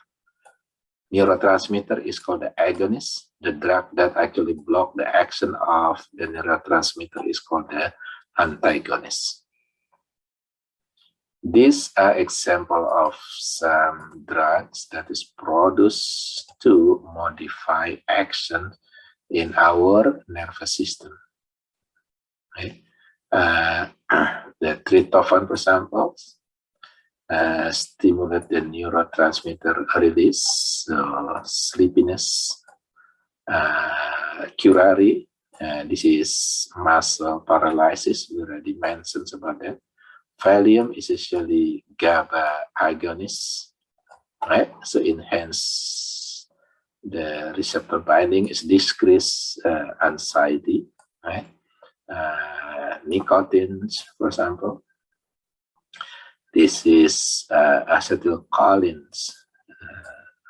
neurotransmitter is called the agonist. The drug that actually block the action of the neurotransmitter is called the antagonist. These are example of some drugs that is produced to modify action in our nervous system. Okay? The tryptophan, for example, stimulate the neurotransmitter release, so sleepiness, curare. This is muscle paralysis. We already mentioned about that. Valium is essentially GABA agonist, right? So enhance the receptor binding, is decrease anxiety, right? Nicotine, for example. This is acetylcholine,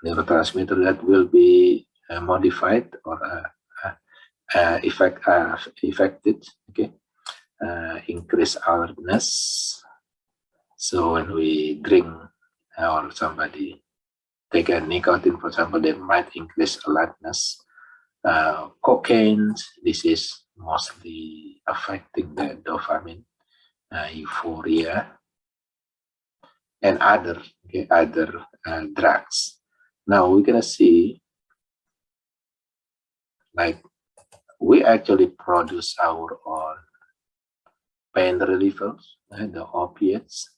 neurotransmitter that will be modified or affected. Okay, increase alertness. So when we drink or somebody take a nicotine, for example, they might increase alertness. Cocaine, this is mostly affecting the dopamine, euphoria, and other drugs. Now we're gonna see, like, we actually produce our own pain relievers, the opiates.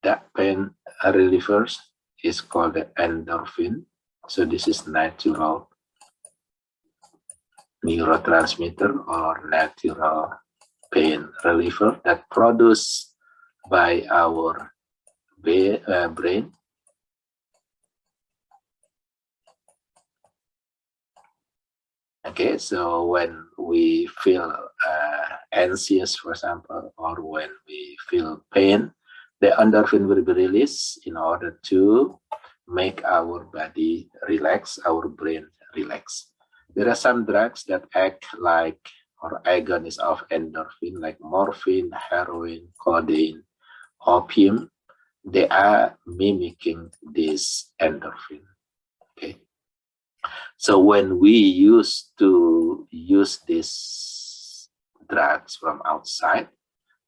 That pain relievers is called the endorphin. So this is natural neurotransmitter or natural pain reliever that produced by our brain. Okay, so when we feel anxious, for example, or when we feel pain, the endorphin will be released in order to make our body relax, our brain relax. There are some drugs that act like or agonists of endorphin, like morphine, heroin, codeine, opium. They are mimicking this endorphin. Okay. So when we used to use these drugs from outside,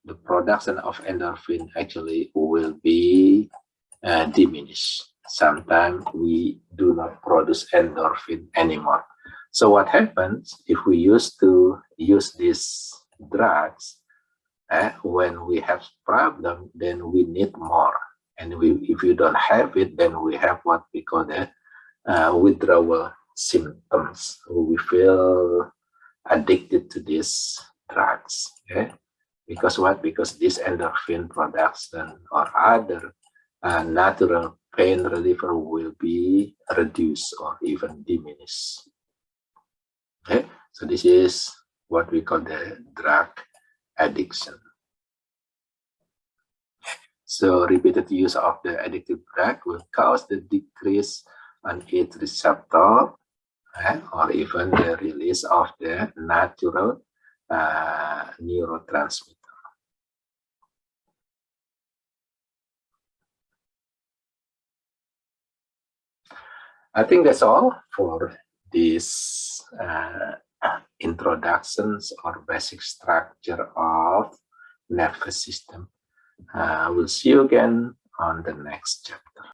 the production of endorphin actually will be diminished. Sometimes we do not produce endorphin anymore. So what happens if we used to use these drugs, when we have problem, then we need more. And if you don't have it, then we have what we call the withdrawal symptoms. We feel addicted to these drugs. Okay? Because what? Because this endorphin production or other natural pain reliever will be reduced or even diminished. Okay, so this is what we call the drug addiction. So repeated use of the addictive drug will cause the decrease on its receptor, or even the release of the natural neurotransmitter. I think that's all for these introductions or basic structure of nervous system. We'll see you again on the next chapter.